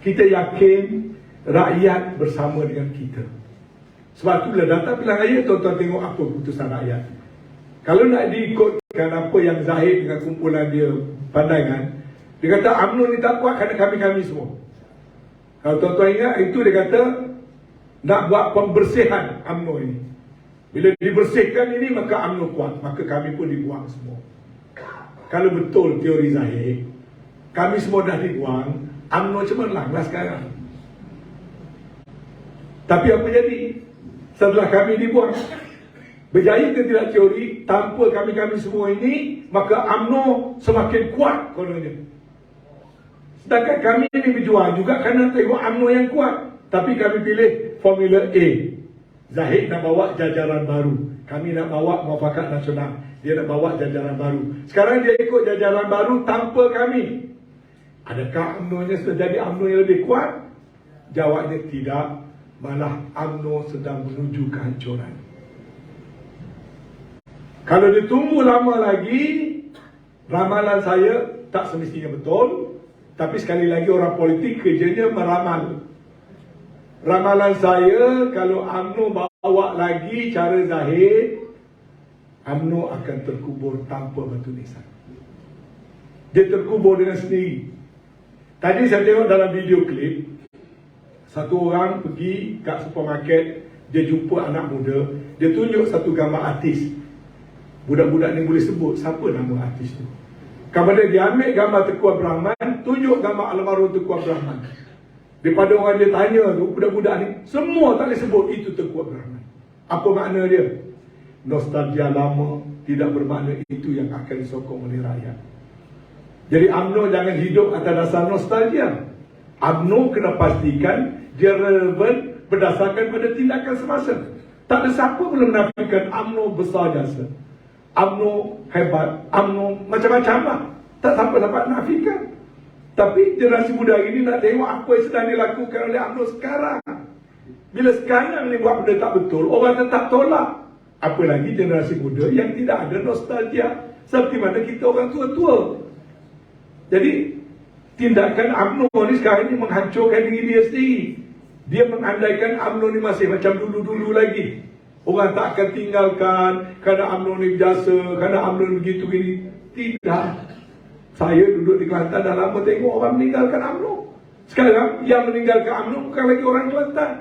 Speaker 2: kita yakin rakyat bersama dengan kita. Sebab itu bila datang pilihan raya, tuan-tuan tengok apa keputusan rakyat. Kalau nak diikutkan apa yang Zahid dengan kumpulan dia pandangan, dia kata UMNO ni tak kuat kerana kami-kami semua. Kalau tuan-tuan ingat, itu dia kata nak buat pembersihan UMNO ini. Bila dibersihkan ini, maka UMNO kuat, maka kami pun dibuang semua. Kalau betul teori Zahid, kami semua dah dibuang, UMNO cemerlanglah sekarang. Tapi apa jadi setelah kami dibuang? Berjaya ke tidak teori, tanpa kami-kami semua ini, maka UMNO semakin kuat kononnya. Sedangkan kami ini berjuang juga kerana tengok UMNO yang kuat. Tapi kami pilih formula A. Zahid nak bawa jajaran baru, kami nak bawa muafakat nasional, dia nak bawa jajaran baru. Sekarang dia ikut jajaran baru tanpa kami. Adakah UMNO-nya sudah jadi UMNO yang lebih kuat? Jawabnya tidak. Malah UMNO sedang menuju kehancuran. Kalau ditunggu lama lagi, ramalan saya tak semestinya betul. Tapi sekali lagi orang politik kerjanya meramal. Ramalan saya, kalau UMNO bawa lagi cara Zahid, UMNO akan terkubur tanpa batu nisan. Dia terkubur dengan sendiri. Tadi saya tengok dalam video klip, satu orang pergi kat supermarket, dia jumpa anak muda, dia tunjuk satu gambar artis. Budak-budak ni boleh sebut siapa nama artis tu. Kemudian dia ambil gambar Tengku Abdul Rahman, tunjuk gambar almarhum Tengku Abdul Rahman. Daripada orang dia tanya tu, budak-budak ni semua tak boleh sebut itu Tengku Abdul Rahman. Apa makna dia? Nostalgia lama tidak bermakna itu yang akan disokong oleh rakyat. Jadi UMNO jangan hidup atas dasar nostalgia. UMNO kena pastikan dia relevan berdasarkan pada tindakan semasa. Tak ada siapa boleh menafikan UMNO besar jasa, UMNO hebat, UMNO macam-macam lah. Tak siapa dapat nafikan. Tapi generasi muda ini nak tengok apa yang sedang dilakukan oleh UMNO sekarang. Bila sekarang ni buat benda tak betul, orang tetap tolak. Apa lagi generasi muda yang tidak ada nostalgia seperti mana kita orang tua-tua. Jadi tindakan UMNO ni sekarang ni menghancurkan diri dia sendiri. Dia mengandaikan UMNO ni masih macam dulu-dulu lagi. Orang tak akan tinggalkan kerana UMNO ni biasa, kerana UMNO ni begitu gini. Tidak. Saya duduk di Kelantan dah lama tengok orang meninggalkan UMNO. Sekarang yang meninggalkan UMNO bukan lagi orang Kelantan.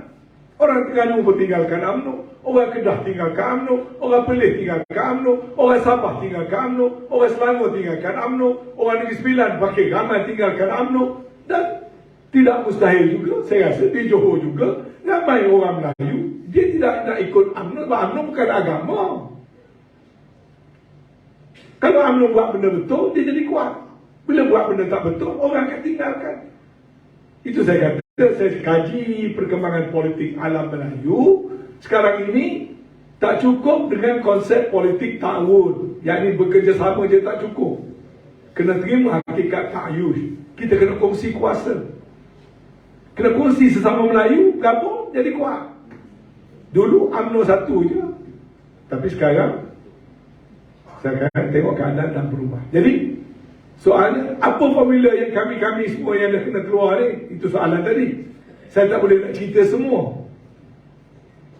Speaker 2: Orang Terengganu pun tinggalkan UMNO. Orang Kedah tinggalkan UMNO. Orang Perlis tinggalkan UMNO. Orang Sabah tinggalkan UMNO. Orang Selangor tinggalkan UMNO. Orang Negeri Sembilan pakai ramai tinggalkan UMNO. Dan tidak mustahil juga, saya rasa di Johor juga ramai orang Melayu dia tidak nak ikut UMNO. Sebab UMNO bukan agama. Kalau UMNO buat benda betul, dia jadi kuat. Bila buat benda tak betul, orang akan tinggalkan. Itu saya kata, saya kaji perkembangan politik alam Melayu. Sekarang ini tak cukup dengan konsep politik ta'awun, yakni bekerjasama je tak cukup. Kena terima hakikat ta'ayush. Kita kena kongsi kuasa. Kena kongsi sesama Melayu, gabung jadi kuat. Dulu UMNO satu je. Tapi sekarang saya akan tengok keadaan dah berubah. Jadi soalnya apa formula yang kami semua yang dah kena keluar ni? Itu soalan tadi. Saya tak boleh nak cerita semua.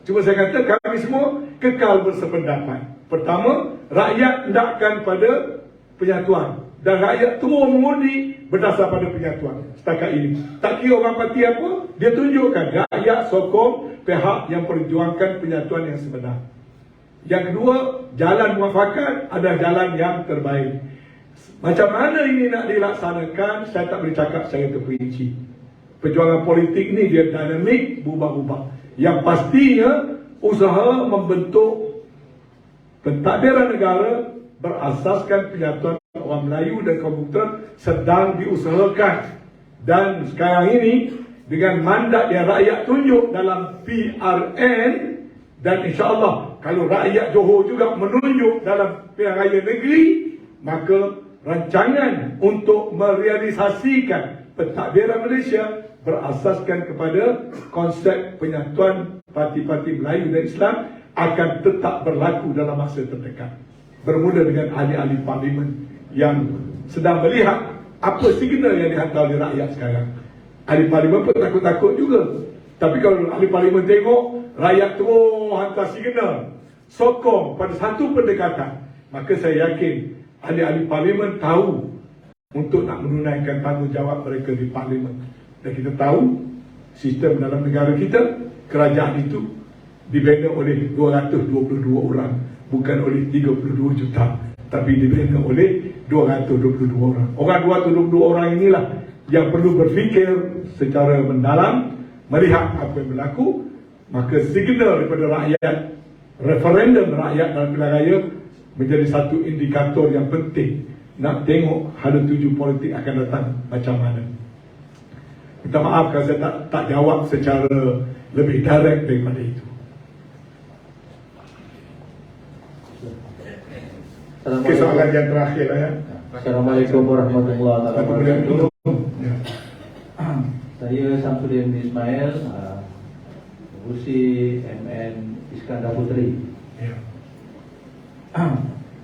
Speaker 2: Cuma saya kata kami semua kekal bersependapat. Pertama, rakyat hendakkan pada penyatuan. Dan rakyat terus mengundi berdasar pada penyatuan. Setakat ini. Tak kira orang parti apa, dia tunjukkan rakyat sokong pihak yang perjuangkan penyatuan yang sebenar. Yang kedua, jalan muafakat adalah jalan yang terbaik. Macam mana ini nak dilaksanakan, saya tak boleh cakap secara terperinci. Perjuangan politik ni dia dinamik, berubah-ubah. Yang pastinya, usaha membentuk pentadbiran negara berasaskan penyatuan orang Melayu dan kaum Bumiputra sedang diusahakan. Dan sekarang ini, dengan mandat yang rakyat tunjuk dalam PRN, dan insyaAllah kalau rakyat Johor juga menunjuk dalam pilihan raya negeri, maka rancangan untuk merealisasikan pentadbiran Malaysia berasaskan kepada konsep penyatuan parti-parti Melayu dan Islam akan tetap berlaku dalam masa terdekat. Bermula dengan ahli-ahli parlimen yang sedang melihat apa signal yang dihantar oleh rakyat sekarang. Ahli parlimen pun takut-takut juga. Tapi kalau ahli parlimen tengok rakyat terus hantar signal sokong pada satu pendekatan, maka saya yakin ahli-ahli parlimen tahu untuk nak menunaikan tanggungjawab mereka di parlimen. Dan kita tahu sistem dalam negara kita, kerajaan itu dibina oleh 222 orang, bukan oleh 32 juta, tapi dibina oleh 222 orang. Orang 222 orang inilah yang perlu berfikir secara mendalam, melihat apa yang berlaku. Maka signal daripada rakyat, referendum rakyat dalam pilihan raya menjadi satu indikator yang penting nak tengok hala tuju politik akan datang macam mana. Minta maaf kalau saya tak jawab secara lebih direct daripada itu. Okay, soalan yang terakhir lah ya.
Speaker 6: Assalamualaikum warahmatullahi wabarakatuh.
Speaker 2: Ya.
Speaker 6: Saya Samsudin Ismail, Urusi MN Iskandar Puteri.
Speaker 2: Ya.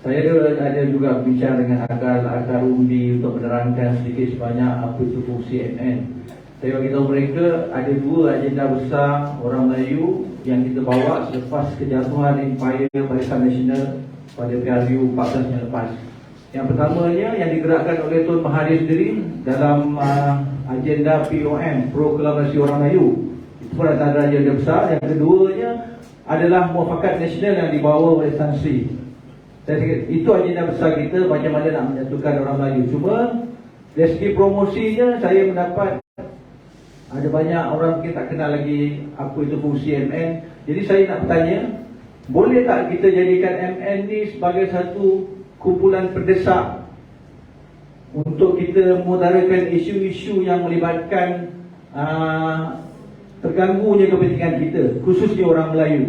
Speaker 6: Saya ada juga bincang dengan akar undi untuk menerangkan sedikit sebanyak apa itu fungsi MN. Saya beritahu mereka ada dua agenda besar orang Melayu yang kita bawa selepas kejatuhan Empire Barisan Nasional pada PRU 14 yang lepas. Yang pertamanya yang digerakkan oleh Tun Mahathir sendiri dalam agenda POM, Proklamasi Orang Melayu. Itu pun antara agenda besar. Yang keduanya adalah muafakat nasional yang dibawa oleh Tan Sri. Itu agenda besar kita, macam mana nak menyatukan orang Melayu. Cuma dari segi promosinya saya mendapat ada banyak orang mungkin tak kenal lagi apa itu fungsi MN. Jadi saya nak bertanya, boleh tak kita jadikan MN ni sebagai satu kumpulan pendesak untuk kita mengutarakan isu-isu yang melibatkan terganggunya kepentingan kita, khususnya orang Melayu.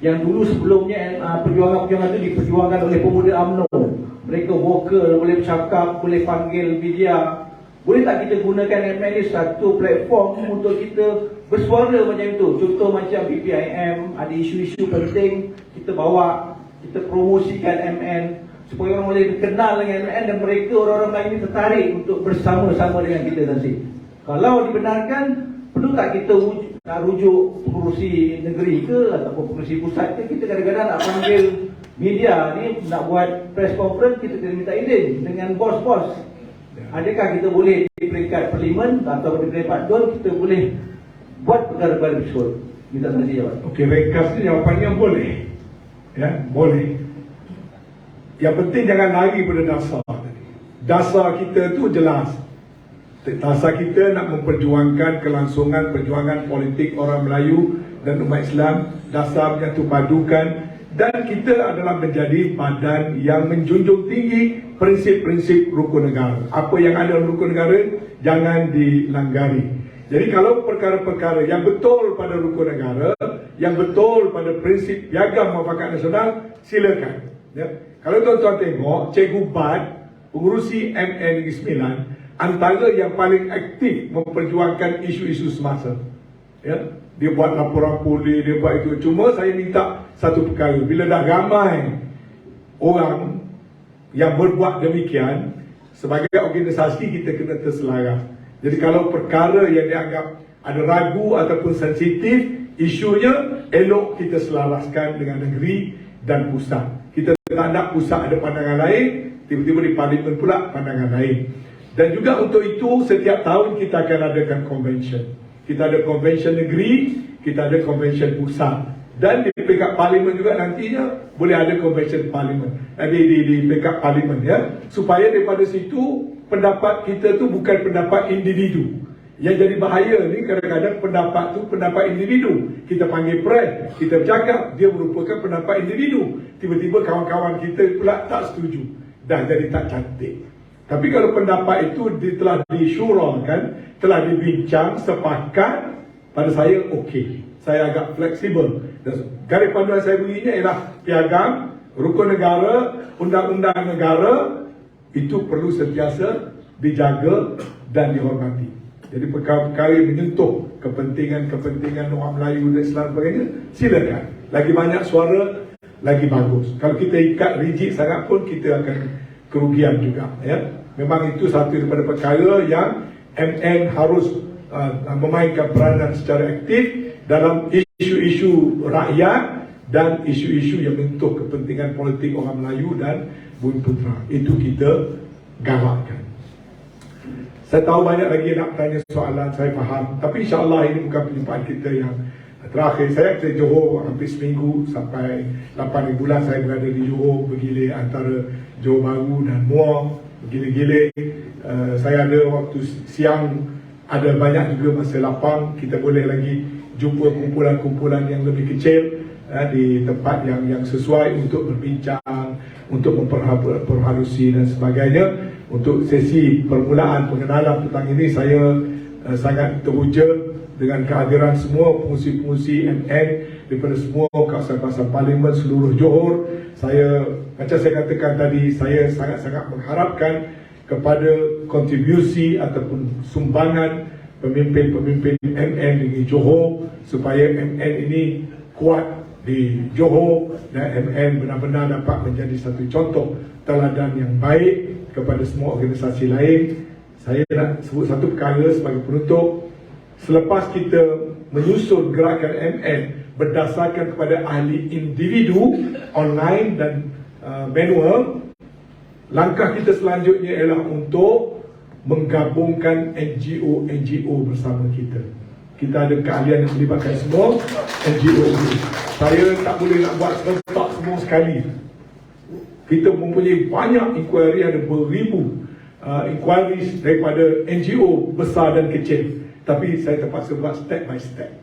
Speaker 6: Yang dulu sebelumnya perjuangan-perjuangan itu diperjuangkan oleh pemuda UMNO. Mereka vokal, boleh bercakap, boleh panggil media, Boleh tak kita gunakan MN ni satu platform untuk kita bersuara macam itu? Contoh macam PPIM, ada isu-isu penting, kita bawa, kita promosikan MN supaya orang boleh kenal dengan MN dan mereka orang-orang lain ini tertarik untuk bersama-sama dengan kita nanti. Kalau dibenarkan, perlu tak kita nak rujuk pengurusi negeri ke ataupun pengurusi pusat ke? Kita kadang-kadang nak panggil media ni, nak buat press conference, kita kena minta izin dengan bos-bos. Adakah kita boleh di peringkat parlimen atau di peringkat DUN kita boleh buat perkara-perkara tersebut? Minta saksi jawab.
Speaker 2: Okey, ringkasnya jawapannya boleh. Ya, boleh. Yang penting jangan lari pada dasar tadi. Dasar kita tu jelas. Dasar kita nak memperjuangkan kelangsungan perjuangan politik orang Melayu dan umat Islam. Dasar menyatu padukan. Dan kita adalah menjadi badan yang menjunjung tinggi prinsip-prinsip rukun negara. Apa yang ada dalam rukun negara jangan dilanggari. Jadi kalau perkara-perkara yang betul pada rukun negara, yang betul pada prinsip piagam muafakat nasional, silakan. Ya. Kalau tuan-tuan tengok, Cikgu Bad, pengurusi MN Negeri Sembilan, antara yang paling aktif memperjuangkan isu-isu semasa. Ya. Dia buat laporan polis, dia buat itu. Cuma saya minta satu perkara, bila dah ramai orang yang berbuat demikian, sebagai organisasi kita kena terselaras. Jadi kalau perkara yang dianggap ada ragu ataupun sensitif, isunya elok kita selaraskan dengan negeri dan pusat. Kita tak nak pusat ada pandangan lain, tiba-tiba di parlimen pula pandangan lain. Dan juga untuk itu setiap tahun kita akan adakan convention. Kita ada convention negeri, kita ada convention pusat. Dan di peringkat parlimen juga nantinya boleh ada convention parlimen. Di peringkat parlimen, ya. Supaya daripada situ pendapat kita tu bukan pendapat individu. Yang jadi bahaya ni kadang-kadang pendapat tu pendapat individu. Kita panggil press, kita bercakap, dia merupakan pendapat individu. Tiba-tiba kawan-kawan kita pula tak setuju. Dah jadi tak cantik. Tapi kalau pendapat itu telah disyurakan, telah dibincang, sepakat, pada saya okey. Saya agak fleksibel. Garis panduan saya begini ialah piagam, rukun negara, undang-undang negara, itu perlu sentiasa dijaga dan dihormati. Jadi perkara-perkara yang menyentuh kepentingan orang Melayu dan Islam sebagainya, silakan. Lagi banyak suara, lagi bagus. Kalau kita ikat rigid sangat pun, kita akan kerugian juga. Ya. Memang itu satu daripada perkara yang MN harus memainkan peranan secara aktif dalam isu-isu rakyat dan isu-isu yang menyentuh kepentingan politik orang Melayu dan Bumi Putra. Itu kita galakkan. Saya tahu banyak lagi nak tanya soalan, saya faham. Tapi insyaAllah ini bukan perjumpaan kita yang terakhir. Saya ke Johor hampir seminggu, sampai 8 bulan saya berada di Johor, bergilir antara Johor Bahru dan Muar, bergilir-gilir. Saya ada waktu siang, ada banyak juga masa lapang. Kita boleh lagi jumpa kumpulan-kumpulan yang lebih kecil di tempat yang sesuai untuk berbincang, untuk memperhalusi dan sebagainya. Untuk sesi permulaan pengenalan petang ini, saya sangat teruja dengan kehadiran semua pengurusi-pengurusi MN daripada semua kawasan-kawasan parlimen seluruh Johor. Saya, macam saya katakan tadi, saya sangat-sangat mengharapkan kepada kontribusi ataupun sumbangan pemimpin-pemimpin MN di Johor supaya MN ini kuat di Johor dan MN benar-benar dapat menjadi satu contoh teladan yang baik kepada semua organisasi lain. Saya nak sebut satu perkara sebagai penutup. Selepas kita menyusun gerakan MN berdasarkan kepada ahli individu online dan manual, langkah kita selanjutnya ialah untuk menggabungkan NGO bersama kita. Kita ada keahlian yang melibatkan semua NGO ini. Saya tak boleh nak buat serentak semua sekali. Kita mempunyai banyak inquiry, ada beribu inquiries daripada NGO besar dan kecil. Tapi saya terpaksa buat step by step.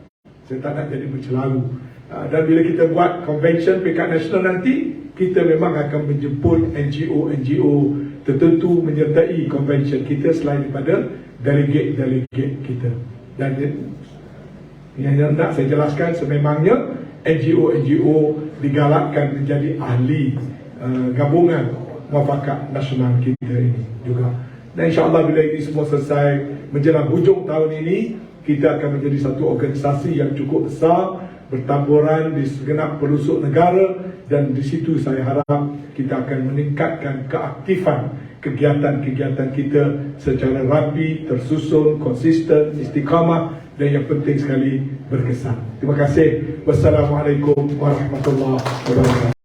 Speaker 2: Saya tak nak jadi bercelaru. Dan bila kita buat convention peringkat nasional nanti, kita memang akan menjemput NGO tertentu menyertai convention kita selain daripada delegate kita. Dan yang nak saya jelaskan, sememangnya NGO digalakkan menjadi ahli gabungan muafakat nasional kita ini juga. Dan insyaAllah bila ini semua selesai menjelang hujung tahun ini, kita akan menjadi satu organisasi yang cukup besar, bertaburan di segenap pelosok negara, dan di situ saya harap kita akan meningkatkan keaktifan kegiatan-kegiatan kita secara rapi, tersusun, konsisten, istiqamah, dan yang penting sekali berkesan. Terima kasih. Wassalamualaikum warahmatullahi wabarakatuh.